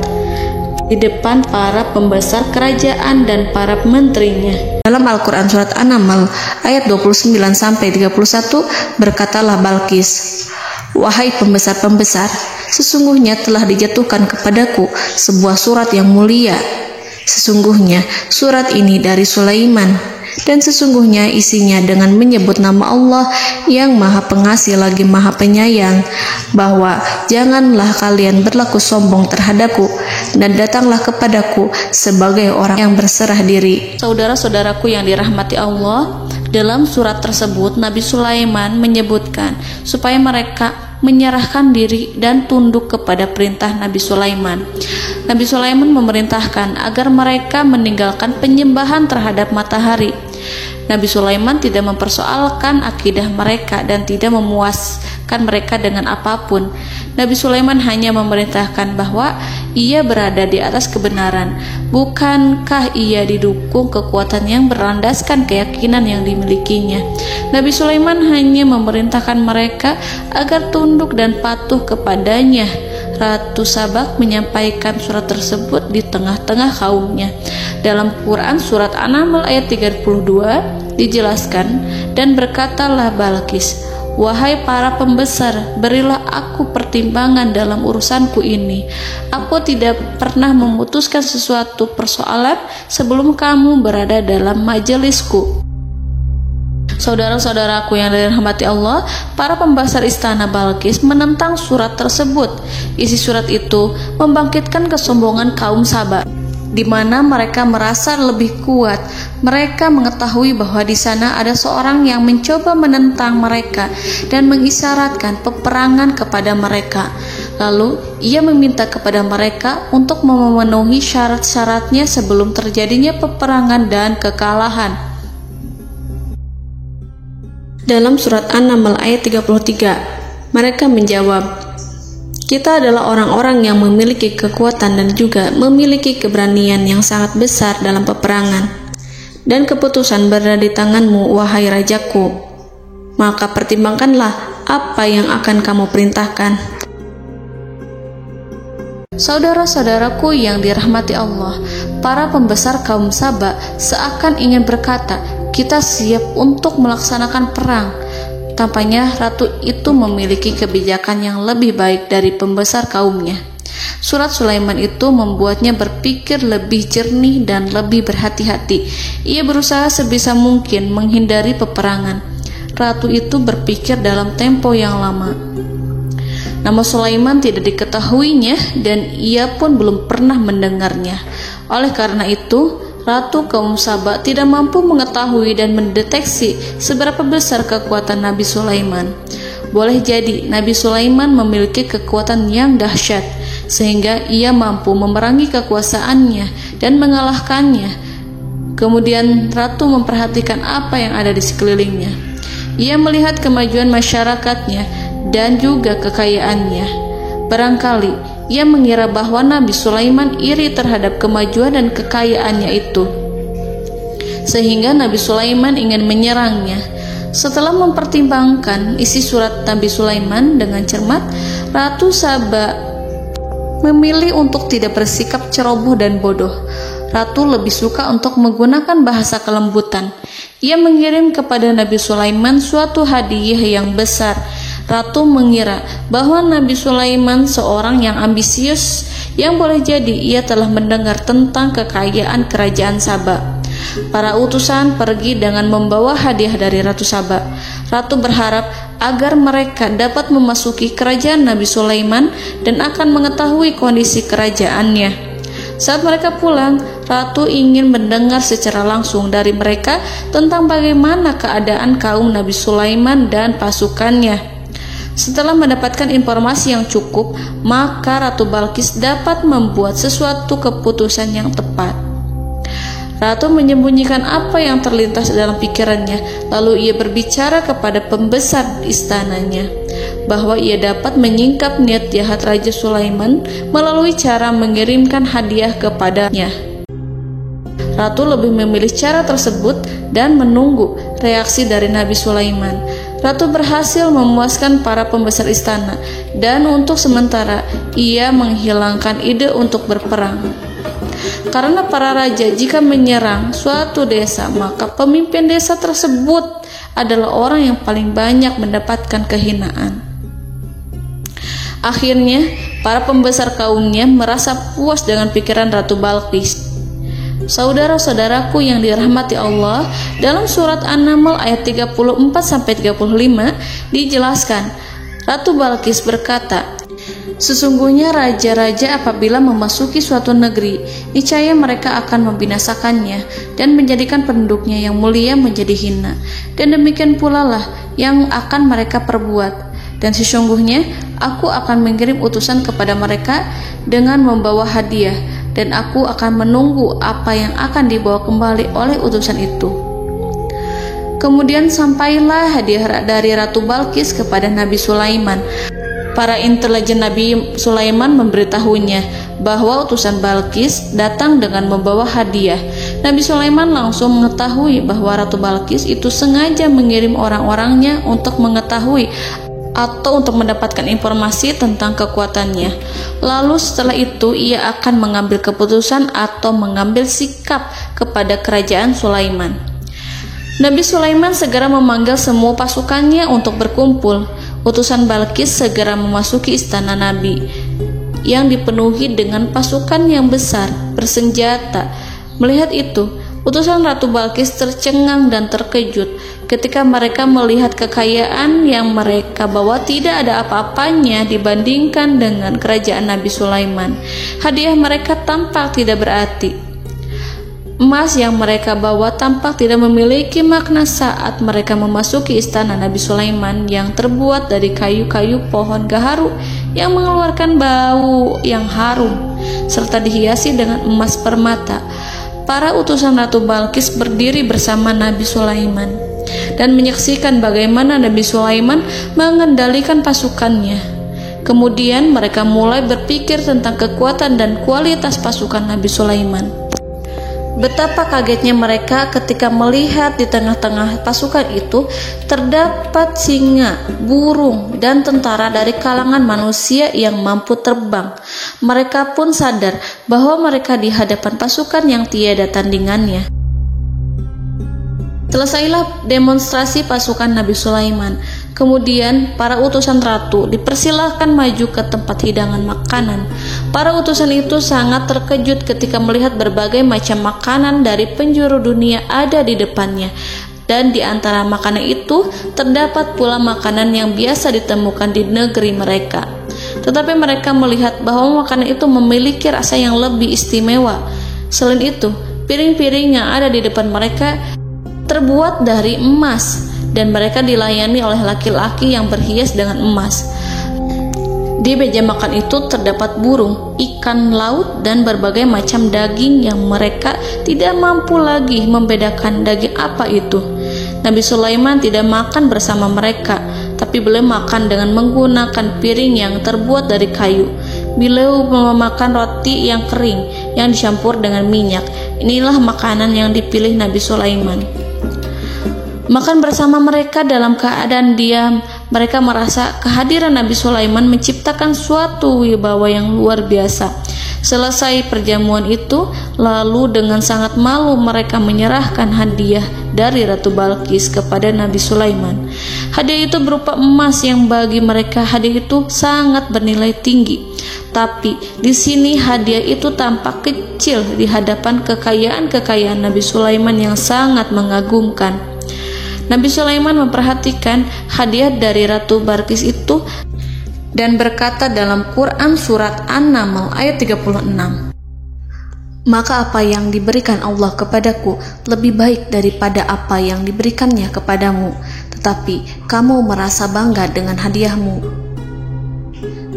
di depan para pembesar kerajaan dan para menterinya. Dalam Al-Quran surat An-Naml ayat 29-31 berkatalah Balqis, "Wahai pembesar-pembesar, sesungguhnya telah dijatuhkan kepadaku sebuah surat yang mulia. Sesungguhnya surat ini dari Sulaiman, dan sesungguhnya isinya dengan menyebut nama Allah yang Maha Pengasih lagi Maha Penyayang, bahwa janganlah kalian berlaku sombong terhadapku, dan datanglah kepadaku sebagai orang yang berserah diri." Saudara-saudaraku yang dirahmati Allah, dalam surat tersebut Nabi Sulaiman menyebutkan supaya mereka menyerahkan diri dan tunduk kepada perintah Nabi Sulaiman. Nabi Sulaiman memerintahkan agar mereka meninggalkan penyembahan terhadap matahari. Nabi Sulaiman tidak mempersoalkan akidah mereka dan tidak memuaskan mereka dengan apapun. Nabi Sulaiman hanya memerintahkan bahwa ia berada di atas kebenaran. Bukankah ia didukung kekuatan yang berlandaskan keyakinan yang dimilikinya? Nabi Sulaiman hanya memerintahkan mereka agar tunduk dan patuh kepadanya. Ratu Sabak menyampaikan surat tersebut di tengah-tengah kaumnya. Dalam Quran surat An-Naml ayat 32 dijelaskan, "Dan berkatalah Balqis, wahai para pembesar, berilah aku pertimbangan dalam urusanku ini. Aku tidak pernah memutuskan sesuatu persoalan sebelum kamu berada dalam majelisku." Saudara-saudaraku yang dirahmati Allah, para pembesar istana Balqis menentang surat tersebut. Isi surat itu membangkitkan kesombongan kaum Sabak, di mana mereka merasa lebih kuat. Mereka mengetahui bahwa di sana ada seorang yang mencoba menentang mereka dan mengisyaratkan peperangan kepada mereka. Lalu ia meminta kepada mereka untuk memenuhi syarat-syaratnya sebelum terjadinya peperangan dan kekalahan. Dalam surat An-Naml ayat 33, mereka menjawab, "Kita adalah orang-orang yang memiliki kekuatan dan juga memiliki keberanian yang sangat besar dalam peperangan. Dan keputusan berada di tanganmu, wahai rajaku. Maka pertimbangkanlah apa yang akan kamu perintahkan." Saudara-saudaraku yang dirahmati Allah, para pembesar kaum Sabak seakan ingin berkata, "Kita siap untuk melaksanakan perang." Tampaknya ratu itu memiliki kebijakan yang lebih baik dari pembesar kaumnya. Surat Sulaiman itu membuatnya berpikir lebih jernih dan lebih berhati-hati. Ia berusaha sebisa mungkin menghindari peperangan. Ratu itu berpikir dalam tempo yang lama. Nama Sulaiman tidak diketahuinya dan ia pun belum pernah mendengarnya. Oleh karena itu, Ratu kaum Sabak tidak mampu mengetahui dan mendeteksi seberapa besar kekuatan Nabi Sulaiman. boleh jadi Nabi Sulaiman memiliki kekuatan yang dahsyat, sehingga ia mampu memerangi kekuasaannya dan mengalahkannya. Kemudian ratu memperhatikan apa yang ada di sekelilingnya. Ia melihat kemajuan masyarakatnya dan juga kekayaannya. Barangkali ia mengira bahwa Nabi Sulaiman iri terhadap kemajuan dan kekayaannya itu, sehingga Nabi Sulaiman ingin menyerangnya. Setelah mempertimbangkan isi surat Nabi Sulaiman dengan cermat, Ratu Saba memilih untuk tidak bersikap ceroboh dan bodoh. Ratu lebih suka untuk menggunakan bahasa kelembutan. Ia mengirim kepada Nabi Sulaiman suatu hadiah yang besar. Ratu mengira bahwa Nabi Sulaiman seorang yang ambisius, yang boleh jadi ia telah mendengar tentang kekayaan kerajaan Saba. Para utusan pergi dengan membawa hadiah dari Ratu Saba. Ratu berharap agar mereka dapat memasuki kerajaan Nabi Sulaiman dan akan mengetahui kondisi kerajaannya. Saat mereka pulang, Ratu ingin mendengar secara langsung dari mereka tentang bagaimana keadaan kaum Nabi Sulaiman dan pasukannya. Setelah mendapatkan informasi yang cukup, maka Ratu Balqis dapat membuat sesuatu keputusan yang tepat. Ratu menyembunyikan apa yang terlintas dalam pikirannya, lalu ia berbicara kepada pembesar istananya bahwa ia dapat menyingkap niat jahat Raja Sulaiman melalui cara mengirimkan hadiah kepadanya. Ratu lebih memilih cara tersebut dan menunggu reaksi dari Nabi Sulaiman. Ratu berhasil memuaskan para pembesar istana, dan untuk sementara ia menghilangkan ide untuk berperang. Karena para raja jika menyerang suatu desa, maka pemimpin desa tersebut adalah orang yang paling banyak mendapatkan kehinaan. Akhirnya, para pembesar kaumnya merasa puas dengan pikiran Ratu Balqis. Saudara-saudaraku yang dirahmati Allah, dalam surat An-Naml ayat 34-35 dijelaskan, Ratu Balqis berkata, "Sesungguhnya raja-raja apabila memasuki suatu negeri, niscaya mereka akan membinasakannya dan menjadikan penduduknya yang mulia menjadi hina. Dan demikian pula lah yang akan mereka perbuat. Dan sesungguhnya aku akan mengirim utusan kepada mereka dengan membawa hadiah, dan aku akan menunggu apa yang akan dibawa kembali oleh utusan itu." Kemudian sampailah hadiah dari Ratu Balqis kepada Nabi Sulaiman. Para intelijen Nabi Sulaiman memberitahunya bahwa utusan Balqis datang dengan membawa hadiah. Nabi Sulaiman langsung mengetahui bahwa Ratu Balqis itu sengaja mengirim orang-orangnya untuk mengetahui atau untuk mendapatkan informasi tentang kekuatannya. Lalu setelah itu ia akan mengambil keputusan atau mengambil sikap kepada kerajaan Sulaiman. Nabi Sulaiman segera memanggil semua pasukannya untuk berkumpul. Utusan Balqis segera memasuki istana Nabi yang dipenuhi dengan pasukan yang besar, bersenjata. Melihat itu, utusan Ratu Balqis tercengang dan terkejut ketika mereka melihat kekayaan yang mereka bawa tidak ada apa-apanya dibandingkan dengan kerajaan Nabi Sulaiman. Hadiah mereka tampak tidak berarti. Emas yang mereka bawa tampak tidak memiliki makna saat mereka memasuki istana Nabi Sulaiman yang terbuat dari kayu-kayu pohon gaharu yang mengeluarkan bau yang harum serta dihiasi dengan emas permata. Para utusan Ratu Balqis berdiri bersama Nabi Sulaiman dan menyaksikan bagaimana Nabi Sulaiman mengendalikan pasukannya. Kemudian mereka mulai berpikir tentang kekuatan dan kualitas pasukan Nabi Sulaiman. Betapa kagetnya mereka ketika melihat di tengah-tengah pasukan itu terdapat singa, burung, dan tentara dari kalangan manusia yang mampu terbang. Mereka pun sadar bahwa mereka di hadapan pasukan yang tiada tandingannya. Selesailah demonstrasi pasukan Nabi Sulaiman. Kemudian para utusan ratu dipersilahkan maju ke tempat hidangan makanan. Para utusan itu sangat terkejut ketika melihat berbagai macam makanan dari penjuru dunia ada di depannya. Dan di antara makanan itu terdapat pula makanan yang biasa ditemukan di negeri mereka. Tetapi mereka melihat bahwa makanan itu memiliki rasa yang lebih istimewa. Selain itu, piring-piring yang ada di depan mereka terbuat dari emas dan mereka dilayani oleh laki-laki yang berhias dengan emas. Di meja makan itu terdapat burung, ikan laut, dan berbagai macam daging yang mereka tidak mampu lagi membedakan daging apa itu. Nabi Sulaiman tidak makan bersama mereka, tapi beliau makan dengan menggunakan piring yang terbuat dari kayu. Beliau memakan roti yang kering yang dicampur dengan minyak. Inilah makanan yang dipilih Nabi Sulaiman. Makan bersama mereka dalam keadaan diam, mereka merasa kehadiran Nabi Sulaiman menciptakan suatu wibawa yang luar biasa. Selesai perjamuan itu, lalu dengan sangat malu mereka menyerahkan hadiah dari Ratu Balqis kepada Nabi Sulaiman. Hadiah itu berupa emas yang bagi mereka hadiah itu sangat bernilai tinggi. Tapi di sini hadiah itu tampak kecil di hadapan kekayaan-kekayaan Nabi Sulaiman yang sangat mengagumkan. Nabi Sulaiman memperhatikan hadiah dari Ratu Balqis itu dan berkata dalam Quran surat An-Naml ayat 36, "Maka apa yang diberikan Allah kepadaku lebih baik daripada apa yang diberikannya kepadamu, tetapi kamu merasa bangga dengan hadiahmu."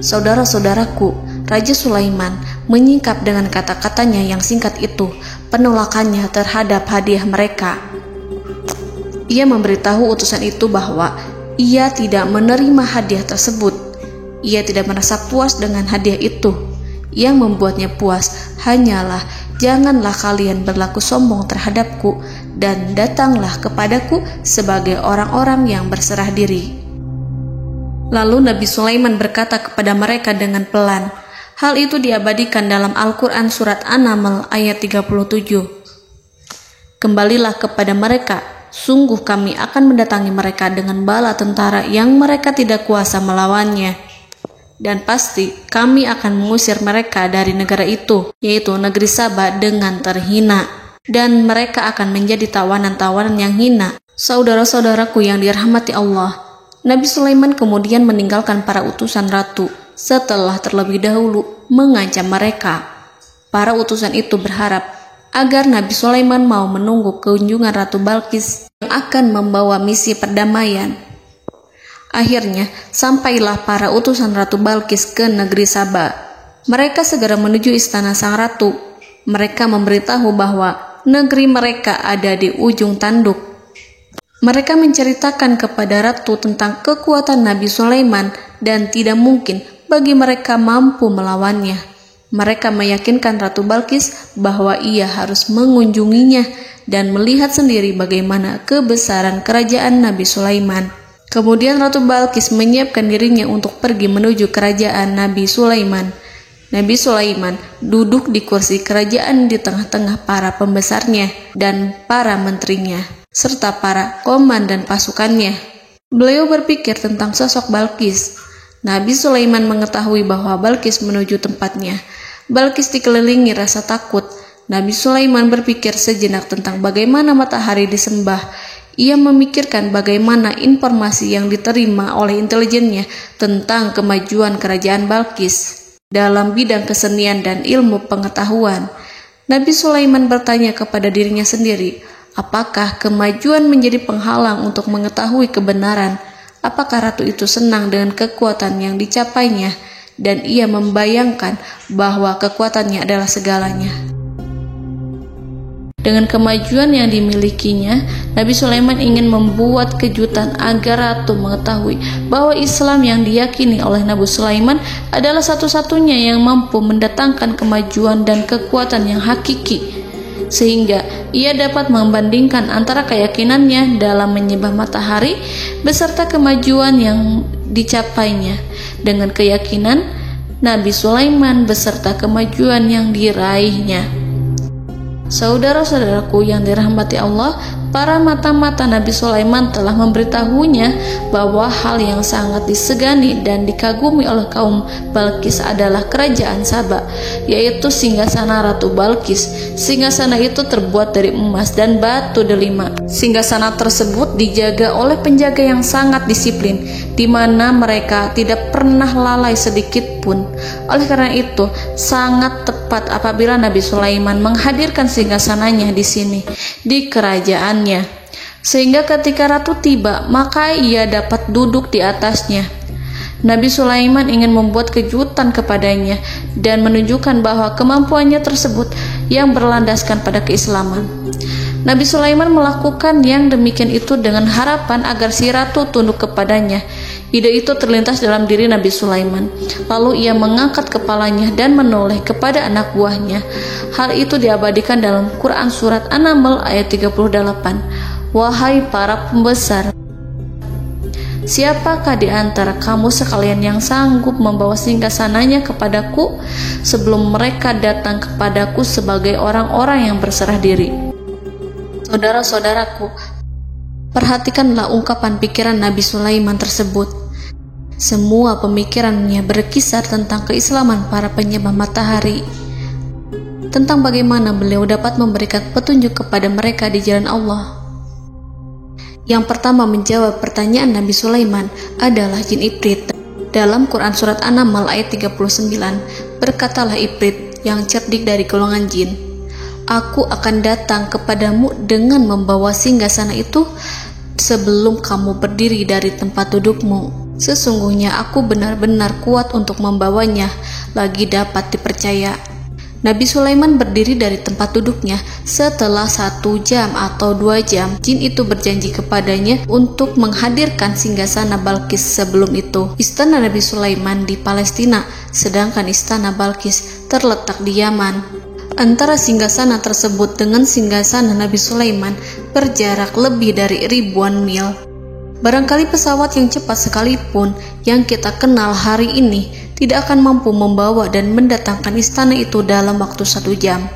Saudara-saudaraku, Raja Sulaiman menyingkap dengan kata-katanya yang singkat itu penolakannya terhadap hadiah mereka. Ia memberitahu utusan itu bahwa ia tidak menerima hadiah tersebut. Ia tidak merasa puas dengan hadiah itu. Yang membuatnya puas hanyalah, "Janganlah kalian berlaku sombong terhadapku dan datanglah kepadaku sebagai orang-orang yang berserah diri." Lalu Nabi Sulaiman berkata kepada mereka dengan pelan. Hal itu diabadikan dalam Al-Quran surat An-Naml ayat 37. "Kembalilah kepada mereka. Sungguh kami akan mendatangi mereka dengan bala tentara yang mereka tidak kuasa melawannya. Dan pasti kami akan mengusir mereka dari negara itu, yaitu negeri Saba, dengan terhina. Dan mereka akan menjadi tawanan-tawanan yang hina." Saudara-saudaraku yang dirahmati Allah, Nabi Sulaiman kemudian meninggalkan para utusan ratu setelah terlebih dahulu mengancam mereka. Para utusan itu berharap agar Nabi Sulaiman mau menunggu kunjungan Ratu Balqis yang akan membawa misi perdamaian. Akhirnya, sampailah para utusan Ratu Balqis ke negeri Saba. Mereka segera menuju istana sang ratu. Mereka memberitahu bahwa negeri mereka ada di ujung tanduk. Mereka menceritakan kepada ratu tentang kekuatan Nabi Sulaiman dan tidak mungkin bagi mereka mampu melawannya. Mereka meyakinkan Ratu Balqis bahwa ia harus mengunjunginya dan melihat sendiri bagaimana kebesaran kerajaan Nabi Sulaiman. Kemudian Ratu Balqis menyiapkan dirinya untuk pergi menuju kerajaan Nabi Sulaiman. Nabi Sulaiman duduk di kursi kerajaan di tengah-tengah para pembesarnya dan para menterinya, serta para komandan pasukannya. Beliau berpikir tentang sosok Balqis. Nabi Sulaiman mengetahui bahwa Balqis menuju tempatnya. Balqis dikelilingi rasa takut. Nabi Sulaiman berpikir sejenak tentang bagaimana matahari disembah. Ia memikirkan bagaimana informasi yang diterima oleh intelijennya tentang kemajuan kerajaan Balqis dalam bidang kesenian dan ilmu pengetahuan. Nabi Sulaiman bertanya kepada dirinya sendiri, apakah kemajuan menjadi penghalang untuk mengetahui kebenaran? Apakah ratu itu senang dengan kekuatan yang dicapainya? Dan ia membayangkan bahwa kekuatannya adalah segalanya. Dengan kemajuan yang dimilikinya, Nabi Sulaiman ingin membuat kejutan agar ratu mengetahui bahwa Islam yang diyakini oleh Nabi Sulaiman adalah satu-satunya yang mampu mendatangkan kemajuan dan kekuatan yang hakiki, sehingga ia dapat membandingkan antara keyakinannya dalam menyembah matahari beserta kemajuan yang dicapainya dengan keyakinan Nabi Sulaiman beserta kemajuan yang diraihnya. Saudara-saudaraku yang dirahmati Allah, para mata-mata Nabi Sulaiman telah memberitahunya bahwa hal yang sangat disegani dan dikagumi oleh kaum Balqis adalah kerajaan Saba, yaitu singgasana Ratu Balqis. Singgasana itu terbuat dari emas dan batu delima. Singgasana tersebut dijaga oleh penjaga yang sangat disiplin, di mana mereka tidak pernah lalai sedikit pun. Oleh karena itu, sangat tepat apabila Nabi Sulaiman menghadirkan singgasananya di sini, di kerajaannya. sehingga ketika ratu tiba, maka ia dapat duduk di atasnya. Nabi Sulaiman ingin membuat kejutan kepadanya dan menunjukkan bahwa kemampuannya tersebut yang berlandaskan pada keislaman. Nabi Sulaiman melakukan yang demikian itu dengan harapan agar si ratu tunduk kepadanya. Ide itu terlintas dalam diri Nabi Sulaiman. Lalu ia mengangkat kepalanya dan menoleh kepada anak buahnya. Hal itu diabadikan dalam Quran Surat An-Naml ayat 38. Wahai para pembesar, siapakah di antara kamu sekalian yang sanggup membawa singgasananya kepadaku sebelum mereka datang kepadaku sebagai orang-orang yang berserah diri? Saudara-saudaraku, perhatikanlah ungkapan pikiran Nabi Sulaiman tersebut. Semua pemikirannya berkisar tentang keislaman para penyembah matahari, tentang bagaimana beliau dapat memberikan petunjuk kepada mereka di jalan Allah. Yang pertama menjawab pertanyaan Nabi Sulaiman adalah jin Ifrit. Dalam Quran Surat An-Naml ayat 39, berkatalah Ifrit yang cerdik dari golongan jin, "Aku akan datang kepadamu dengan membawa singgasana itu sebelum kamu berdiri dari tempat dudukmu. Sesungguhnya aku benar-benar kuat untuk membawanya, lagi dapat dipercaya." Nabi Sulaiman berdiri dari tempat duduknya. Setelah 1 jam atau 2 jam, jin itu berjanji kepadanya untuk menghadirkan singgasana Balkis. Sebelum itu, istana Nabi Sulaiman di Palestina, sedangkan istana Balkis terletak di Yaman. Antara singgasana tersebut dengan singgasana Nabi Sulaiman berjarak lebih dari ribuan mil. Barangkali pesawat yang cepat sekalipun yang kita kenal hari ini tidak akan mampu membawa dan mendatangkan istana itu dalam waktu 1 jam.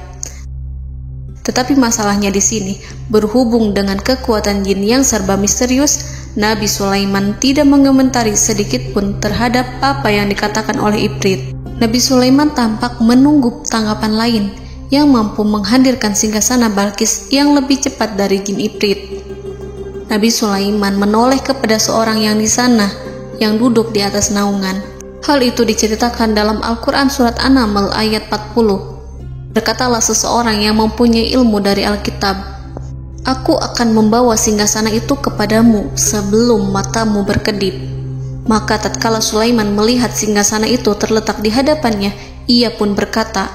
Tetapi masalahnya di sini, berhubung dengan kekuatan jin yang serba misterius, Nabi Sulaiman tidak mengomentari sedikit pun terhadap apa yang dikatakan oleh Ifrit. Nabi Sulaiman tampak menunggu tanggapan lain yang mampu menghadirkan singgasana Balkis yang lebih cepat dari jin Ifrit. Nabi Sulaiman menoleh kepada seorang yang di sana, yang duduk di atas naungan. Hal itu diceritakan dalam Al-Quran Surat An-Naml ayat 40. Berkatalah seseorang yang mempunyai ilmu dari Alkitab, "Aku akan membawa singgasana itu kepadamu sebelum matamu berkedip." Maka tatkala Sulaiman melihat singgasana itu terletak di hadapannya, ia pun berkata,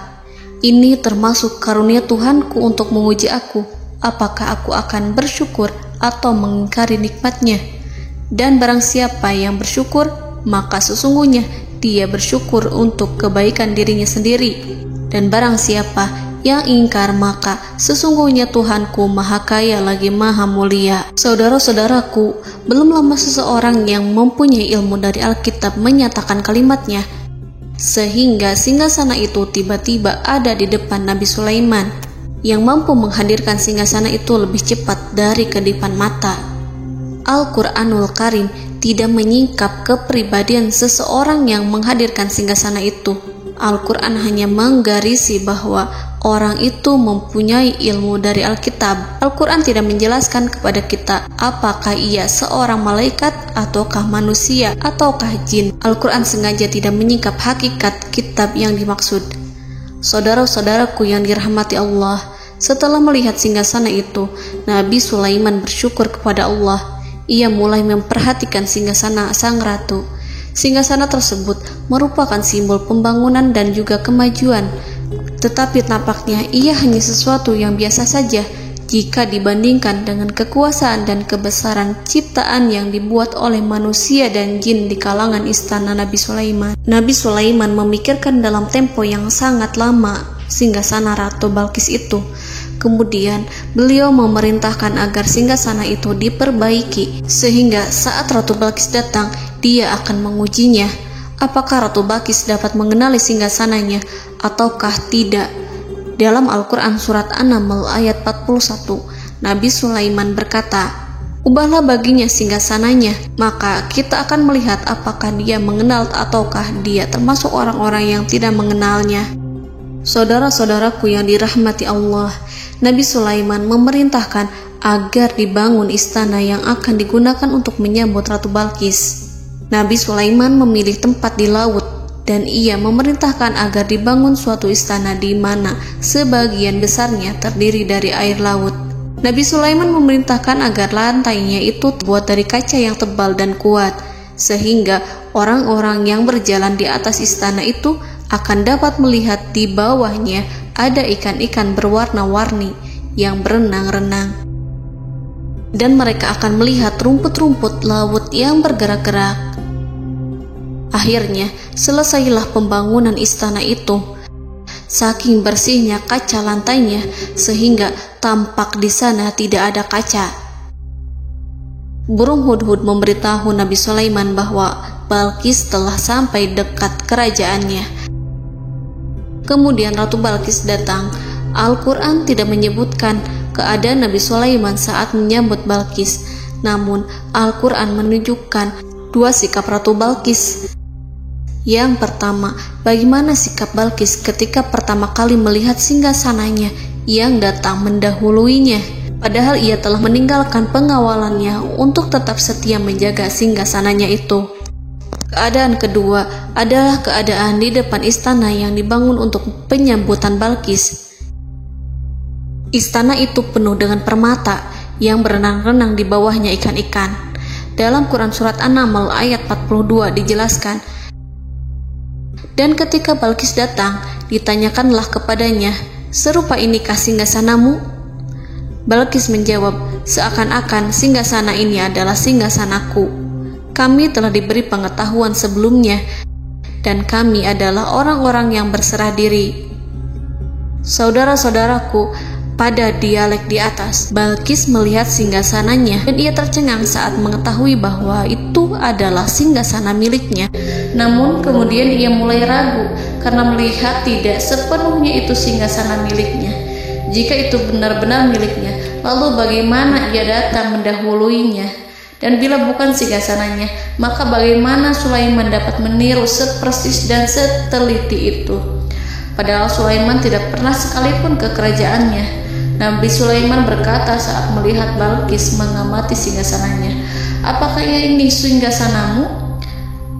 "Ini termasuk karunia Tuhanku untuk menguji aku, apakah aku akan bersyukur atau mengingkari nikmatnya? Dan barang siapa yang bersyukur, maka sesungguhnya dia bersyukur untuk kebaikan dirinya sendiri. Dan barang siapa yang ingkar, maka sesungguhnya Tuhanku Maha Kaya lagi Maha Mulia." Saudara-saudaraku, belum lama seseorang yang mempunyai ilmu dari Alkitab menyatakan kalimatnya, sehingga singgasana itu tiba-tiba ada di depan Nabi Sulaiman, yang mampu menghadirkan singgasana itu lebih cepat dari kedipan mata. Al-Quranul Karim tidak menyingkap kepribadian seseorang yang menghadirkan singgasana itu. Al-Quran hanya menggarisi bahwa orang itu mempunyai ilmu dari Alkitab. Al-Quran tidak menjelaskan kepada kita apakah ia seorang malaikat, ataukah manusia, ataukah jin. Al-Quran sengaja tidak menyingkap hakikat kitab yang dimaksud. Saudara-saudaraku yang dirahmati Allah, setelah melihat singgasana itu, Nabi Sulaiman bersyukur kepada Allah. Ia mulai memperhatikan singgasana sang ratu. Singgasana tersebut merupakan simbol pembangunan dan juga kemajuan. Tetapi tampaknya ia hanya sesuatu yang biasa saja jika dibandingkan dengan kekuasaan dan kebesaran ciptaan yang dibuat oleh manusia dan jin di kalangan istana Nabi Sulaiman. Nabi Sulaiman memikirkan dalam tempo yang sangat lama singgasana Ratu Balkis itu. Kemudian beliau memerintahkan agar singgasana itu diperbaiki, sehingga saat Ratu Balkis datang, dia akan mengujinya. Apakah Ratu Balkis dapat mengenali singgasananya ataukah tidak? Dalam Al-Quran Surat An-Naml ayat 41, Nabi Sulaiman berkata, "Ubahlah baginya singgasananya, maka kita akan melihat apakah dia mengenal ataukah dia termasuk orang-orang yang tidak mengenalnya." Saudara-saudaraku yang dirahmati Allah, Nabi Sulaiman memerintahkan agar dibangun istana yang akan digunakan untuk menyambut Ratu Balkis. Nabi Sulaiman memilih tempat di laut, dan ia memerintahkan agar dibangun suatu istana di mana sebagian besarnya terdiri dari air laut. Nabi Sulaiman memerintahkan agar lantainya itu terbuat dari kaca yang tebal dan kuat, sehingga orang-orang yang berjalan di atas istana itu akan dapat melihat di bawahnya ada ikan-ikan berwarna-warni yang berenang-renang. Dan mereka akan melihat rumput-rumput laut yang bergerak-gerak. Akhirnya, selesailah pembangunan istana itu. Saking bersihnya kaca lantainya, sehingga tampak di sana tidak ada kaca. Burung hudhud memberitahu Nabi Sulaiman bahwa Balqis telah sampai dekat kerajaannya. Kemudian Ratu Balqis datang. Al-Quran tidak menyebutkan keadaan Nabi Sulaiman saat menyambut Balqis, namun Al-Quran menunjukkan dua sikap Ratu Balqis. Yang pertama, bagaimana sikap Balqis ketika pertama kali melihat singgasananya yang datang mendahuluinya, padahal ia telah meninggalkan pengawalannya untuk tetap setia menjaga singgasananya itu. Keadaan kedua adalah keadaan di depan istana yang dibangun untuk penyambutan Balqis. Istana itu penuh dengan permata yang berenang-renang di bawahnya ikan-ikan. Dalam Quran Surat An-Naml ayat 42 dijelaskan, dan ketika Balqis datang, ditanyakanlah kepadanya, serupa inikah singgasanamu? Balqis menjawab, seakan-akan singgasana ini adalah singgasanaku. Kami telah diberi pengetahuan sebelumnya, dan kami adalah orang-orang yang berserah diri. Saudara-saudaraku, pada dialek di atas, Balqis melihat singgasananya dan ia tercengang saat mengetahui bahwa itu adalah singgasana miliknya. Namun kemudian ia mulai ragu karena melihat tidak sepenuhnya itu singgasana miliknya. Jika itu benar-benar miliknya, lalu bagaimana ia datang mendahuluinya? Dan bila bukan singgasananya, maka bagaimana Sulaiman dapat meniru sepersis dan seteliti itu? Padahal Sulaiman tidak pernah sekalipun ke kerajaannya. Nabi Sulaiman berkata saat melihat Balqis mengamati singgasananya, apakah ini singgasanamu?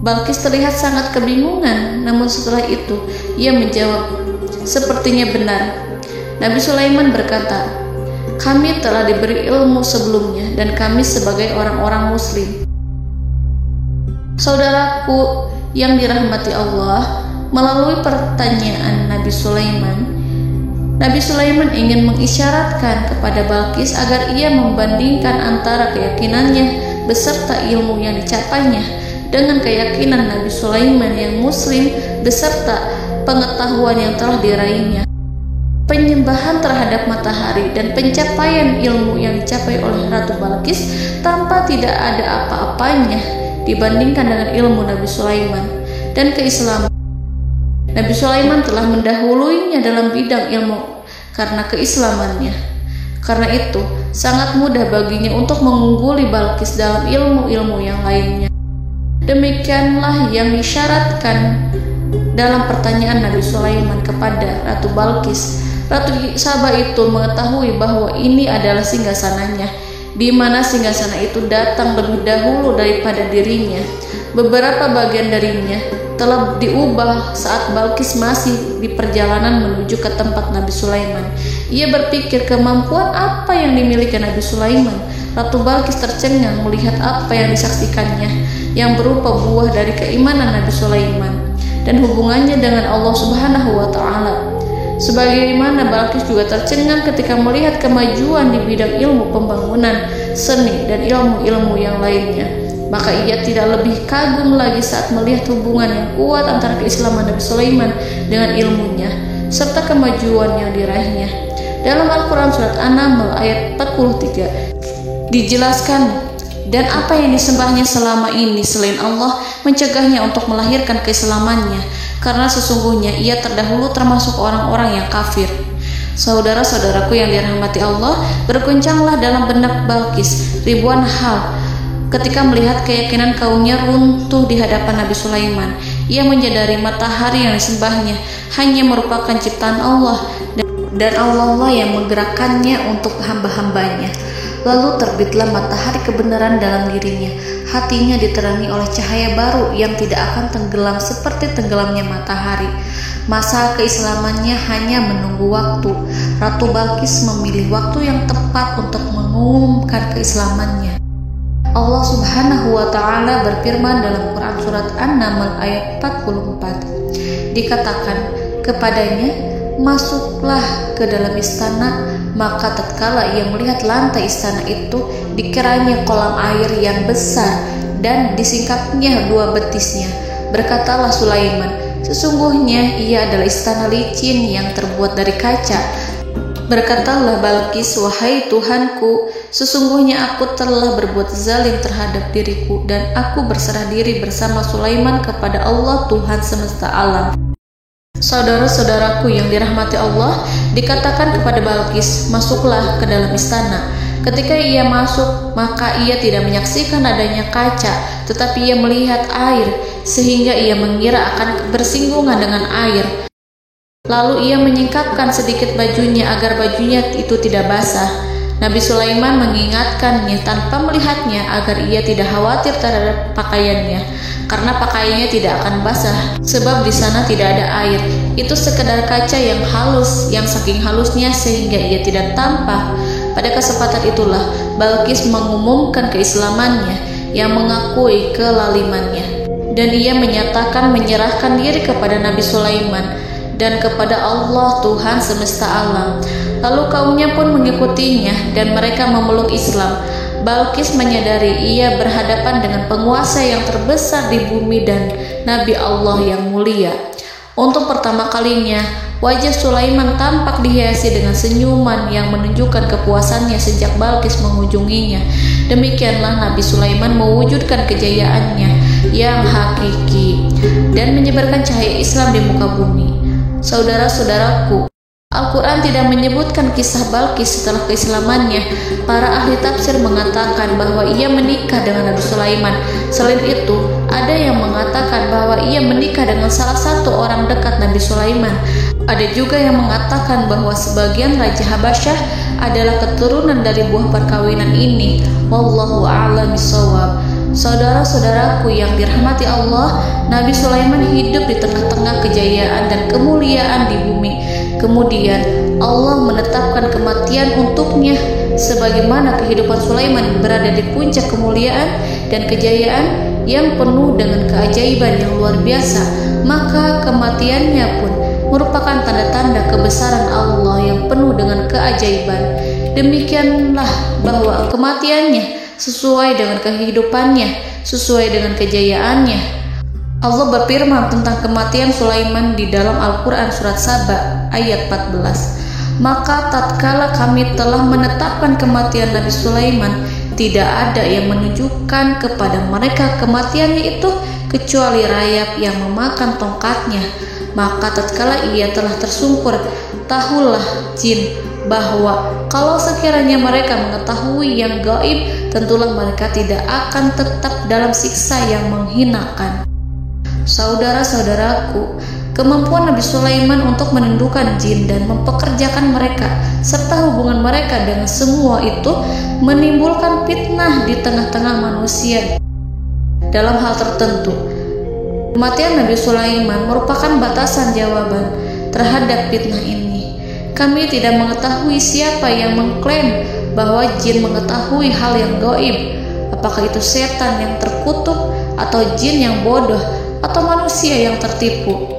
Balqis terlihat sangat kebingungan, namun setelah itu ia menjawab, sepertinya benar. Nabi Sulaiman berkata, kami telah diberi ilmu sebelumnya dan kami sebagai orang-orang muslim. Saudaraku yang dirahmati Allah, melalui pertanyaan Nabi Sulaiman ingin mengisyaratkan kepada Balqis agar ia membandingkan antara keyakinannya beserta ilmu yang dicapainya dengan keyakinan Nabi Sulaiman yang muslim beserta pengetahuan yang telah diraihnya. Penyembahan terhadap matahari dan pencapaian ilmu yang dicapai oleh Ratu Balqis tanpa tidak ada apa-apanya dibandingkan dengan ilmu Nabi Sulaiman dan keislaman. Nabi Sulaiman telah mendahuluinya dalam bidang ilmu karena keislamannya. Karena itu, sangat mudah baginya untuk mengungguli Balqis dalam ilmu-ilmu yang lainnya. Demikianlah yang disyaratkan dalam pertanyaan Nabi Sulaiman kepada Ratu Balqis. Ratu Saba itu mengetahui bahwa ini adalah singgasananya, di mana singgasana itu datang lebih dahulu daripada dirinya. Beberapa bagian darinya telah diubah saat Balqis masih di perjalanan menuju ke tempat Nabi Sulaiman. Ia berpikir kemampuan apa yang dimiliki Nabi Sulaiman. Ratu Balqis tercengang melihat apa yang disaksikannya, yang berupa buah dari keimanan Nabi Sulaiman dan hubungannya dengan Allah Subhanahu wa Ta'ala. Sebagaimana Balqis juga tercengang ketika melihat kemajuan di bidang ilmu pembangunan, seni, dan ilmu-ilmu yang lainnya. Maka ia tidak lebih kagum lagi saat melihat hubungan yang kuat antara keislaman Nabi Sulaiman dengan ilmunya, serta kemajuan yang diraihnya. Dalam Al-Quran Surat An-Naml ayat 43 dijelaskan, dan apa yang disembahnya selama ini selain Allah mencegahnya untuk melahirkan keislamannya, karena sesungguhnya ia terdahulu termasuk orang-orang yang kafir. Saudara-saudaraku yang dirahmati Allah, berguncanglah dalam benak Balqis ribuan hal ketika melihat keyakinan kaumnya runtuh di hadapan Nabi Sulaiman. Ia menyadari matahari yang disembahnya hanya merupakan ciptaan Allah, dan Allah lah yang menggerakkannya untuk hamba-hambanya. Lalu terbitlah matahari kebenaran dalam dirinya. Hatinya diterangi oleh cahaya baru yang tidak akan tenggelam seperti tenggelamnya matahari. Masa keislamannya hanya menunggu waktu. Ratu Balqis memilih waktu yang tepat untuk mengumumkan keislamannya. Allah Subhanahu wa Ta'ala berfirman dalam Quran Surat An-Naml ayat 44. Dikatakan kepadanya, masuklah ke dalam istana. Maka tatkala ia melihat lantai istana itu, dikiranya kolam air yang besar dan disingkapnya 2 betisnya. Berkatalah Sulaiman, sesungguhnya ia adalah istana licin yang terbuat dari kaca. Berkatalah Balqis, wahai Tuhanku, sesungguhnya aku telah berbuat zalim terhadap diriku dan aku berserah diri bersama Sulaiman kepada Allah Tuhan semesta alam. Saudara-saudaraku yang dirahmati Allah, dikatakan kepada Balqis, masuklah ke dalam istana. Ketika ia masuk, maka ia tidak menyaksikan adanya kaca, tetapi ia melihat air, sehingga ia mengira akan bersinggungan dengan air. Lalu ia menyingkapkan sedikit bajunya agar bajunya itu tidak basah. Nabi Sulaiman mengingatkannya tanpa melihatnya agar ia tidak khawatir terhadap pakaiannya, karena pakaiannya tidak akan basah, sebab di sana tidak ada air. Itu sekedar kaca yang halus, yang saking halusnya sehingga ia tidak tampak. Pada kesempatan itulah Balqis mengumumkan keislamannya yang mengakui kelalimannya, dan ia menyatakan menyerahkan diri kepada Nabi Sulaiman dan kepada Allah Tuhan semesta alam. Lalu kaumnya pun mengikutinya dan mereka memeluk Islam. Balqis menyadari ia berhadapan dengan penguasa yang terbesar di bumi dan Nabi Allah yang mulia. Untuk pertama kalinya, wajah Sulaiman tampak dihiasi dengan senyuman yang menunjukkan kepuasannya sejak Balqis mengunjunginya. Demikianlah Nabi Sulaiman mewujudkan kejayaannya yang hakiki dan menyebarkan cahaya Islam di muka bumi. Saudara-saudaraku, Al-Quran tidak menyebutkan kisah Balqis setelah keislamannya. Para ahli tafsir mengatakan bahwa ia menikah dengan Nabi Sulaiman. Selain itu, ada yang mengatakan bahwa ia menikah dengan salah satu orang dekat Nabi Sulaiman. Ada juga yang mengatakan bahwa sebagian Raja Habasyah adalah keturunan dari buah perkawinan ini. Wallahu a'lam bishawab. Saudara-saudaraku yang dirahmati Allah, Nabi Sulaiman hidup di tengah-tengah kejayaan dan kemuliaan di bumi. Kemudian Allah menetapkan kematian untuknya, sebagaimana kehidupan Sulaiman berada di puncak kemuliaan dan kejayaan yang penuh dengan keajaiban yang luar biasa. Maka kematiannya pun merupakan tanda-tanda kebesaran Allah yang penuh dengan keajaiban. Demikianlah bahwa kematiannya sesuai dengan kehidupannya, sesuai dengan kejayaannya. Allah berfirman tentang kematian Sulaiman di dalam Al-Quran Surat Saba ayat 14. Maka tatkala kami telah menetapkan kematian Nabi Sulaiman, tidak ada yang menunjukkan kepada mereka kematiannya itu kecuali rayap yang memakan tongkatnya. Maka tatkala ia telah tersungkur, tahulah jin bahwa kalau sekiranya mereka mengetahui yang gaib, tentulah mereka tidak akan tetap dalam siksa yang menghinakan. Saudara-saudaraku, kemampuan Nabi Sulaiman untuk menundukkan jin dan mempekerjakan mereka serta hubungan mereka dengan semua itu menimbulkan fitnah di tengah-tengah manusia. Dalam hal tertentu, kematian Nabi Sulaiman merupakan batasan jawaban terhadap fitnah ini. Kami tidak mengetahui siapa yang mengklaim bahwa jin mengetahui hal yang gaib. Apakah itu setan yang terkutuk, atau jin yang bodoh, atau manusia yang tertipu?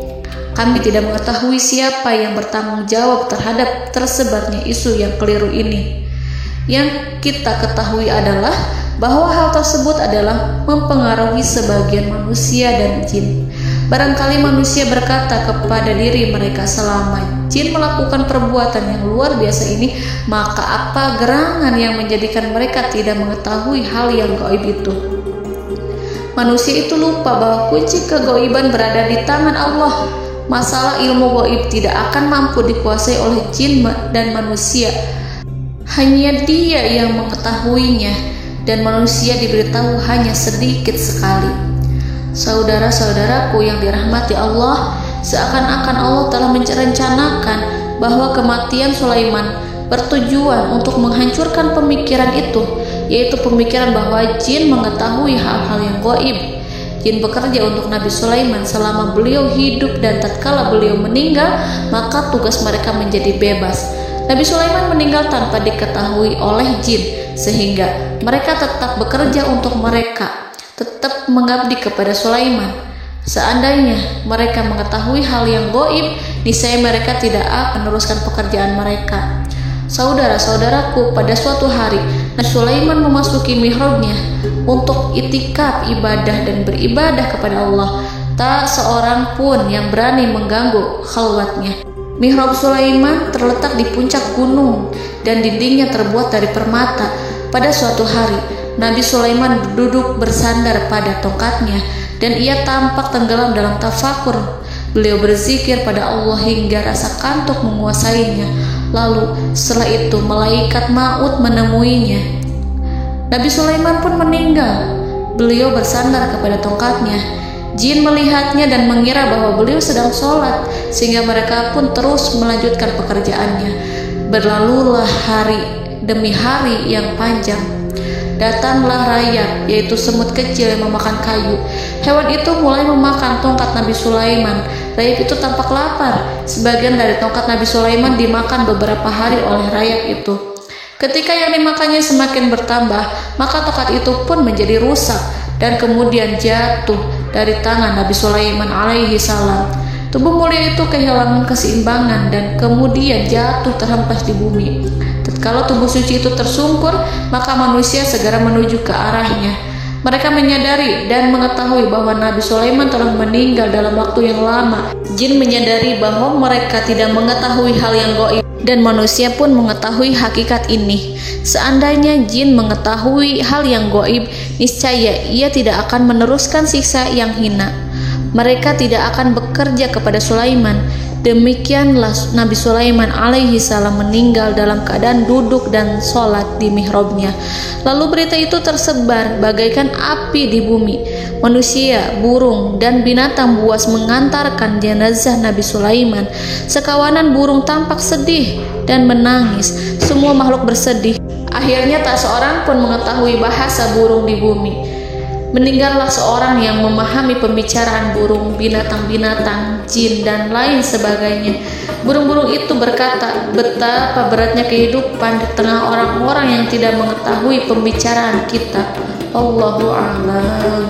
Kami tidak mengetahui siapa yang bertanggung jawab terhadap tersebarnya isu yang keliru ini. Yang kita ketahui adalah bahwa hal tersebut adalah mempengaruhi sebagian manusia dan jin. Barangkali manusia berkata kepada diri mereka, selama jin melakukan perbuatan yang luar biasa ini, maka apa gerangan yang menjadikan mereka tidak mengetahui hal yang gaib itu? Manusia itu lupa bahwa kunci kegaiban berada di tangan Allah. Masalah ilmu gaib tidak akan mampu dikuasai oleh jin dan manusia. Hanya Dia yang mengetahuinya, dan manusia diberitahu hanya sedikit sekali. Saudara-saudaraku yang dirahmati Allah, seakan-akan Allah telah merencanakan bahwa kematian Sulaiman bertujuan untuk menghancurkan pemikiran itu, yaitu pemikiran bahwa jin mengetahui hal-hal yang gaib. Jin bekerja untuk Nabi Sulaiman selama beliau hidup, dan tatkala beliau meninggal, maka tugas mereka menjadi bebas. Nabi Sulaiman meninggal tanpa diketahui oleh jin, sehingga mereka tetap bekerja untuk mereka, tetap mengabdi kepada Sulaiman. Seandainya mereka mengetahui hal yang gaib, niscaya mereka tidak akan meneruskan pekerjaan mereka. Saudara-saudaraku, pada suatu hari Nabi Sulaiman memasuki mihrabnya untuk itikaf ibadah dan beribadah kepada Allah. Tak seorang pun yang berani mengganggu khalwatnya. Mihrab Sulaiman terletak di puncak gunung dan dindingnya terbuat dari permata. Pada suatu hari Nabi Sulaiman duduk bersandar pada tongkatnya dan ia tampak tenggelam dalam tafakur. Beliau berzikir pada Allah hingga rasa kantuk menguasainya. Lalu setelah itu malaikat maut menemuinya. Nabi Sulaiman pun meninggal. Beliau bersandar kepada tongkatnya. Jin melihatnya dan mengira bahwa beliau sedang sholat, sehingga mereka pun terus melanjutkan pekerjaannya. Berlalulah hari demi hari yang panjang. Datanglah rayap, yaitu semut kecil yang memakan kayu. Hewan itu mulai memakan tongkat Nabi Sulaiman. Rayap itu tampak lapar. Sebagian dari tongkat Nabi Sulaiman dimakan beberapa hari oleh rayap itu. Ketika yang dimakannya semakin bertambah, maka tongkat itu pun menjadi rusak dan kemudian jatuh dari tangan Nabi Sulaiman alaihi salam. Tubuh mulia itu kehilangan keseimbangan dan kemudian jatuh terhempas di bumi. Tatkala tubuh suci itu tersungkur, maka manusia segera menuju ke arahnya. Mereka menyadari dan mengetahui bahwa Nabi Sulaiman telah meninggal dalam waktu yang lama. Jin menyadari bahwa mereka tidak mengetahui hal yang gaib, dan manusia pun mengetahui hakikat ini. Seandainya jin mengetahui hal yang gaib, niscaya ia tidak akan meneruskan siksa yang hina. Mereka tidak akan bekerja kepada Sulaiman. Demikianlah Nabi Sulaiman alaihi salam meninggal dalam keadaan duduk dan sholat di mihrabnya. Lalu berita itu tersebar bagaikan api di bumi. Manusia, burung, dan binatang buas mengantarkan jenazah Nabi Sulaiman. Sekawanan burung tampak sedih dan menangis. Semua makhluk bersedih. Akhirnya tak seorang pun mengetahui bahasa burung di bumi. Meninggallah seorang yang memahami pembicaraan burung, binatang-binatang, jin, dan lain sebagainya. Burung-burung itu berkata, betapa beratnya kehidupan di tengah orang-orang yang tidak mengetahui pembicaraan kita. Allahu a'lam.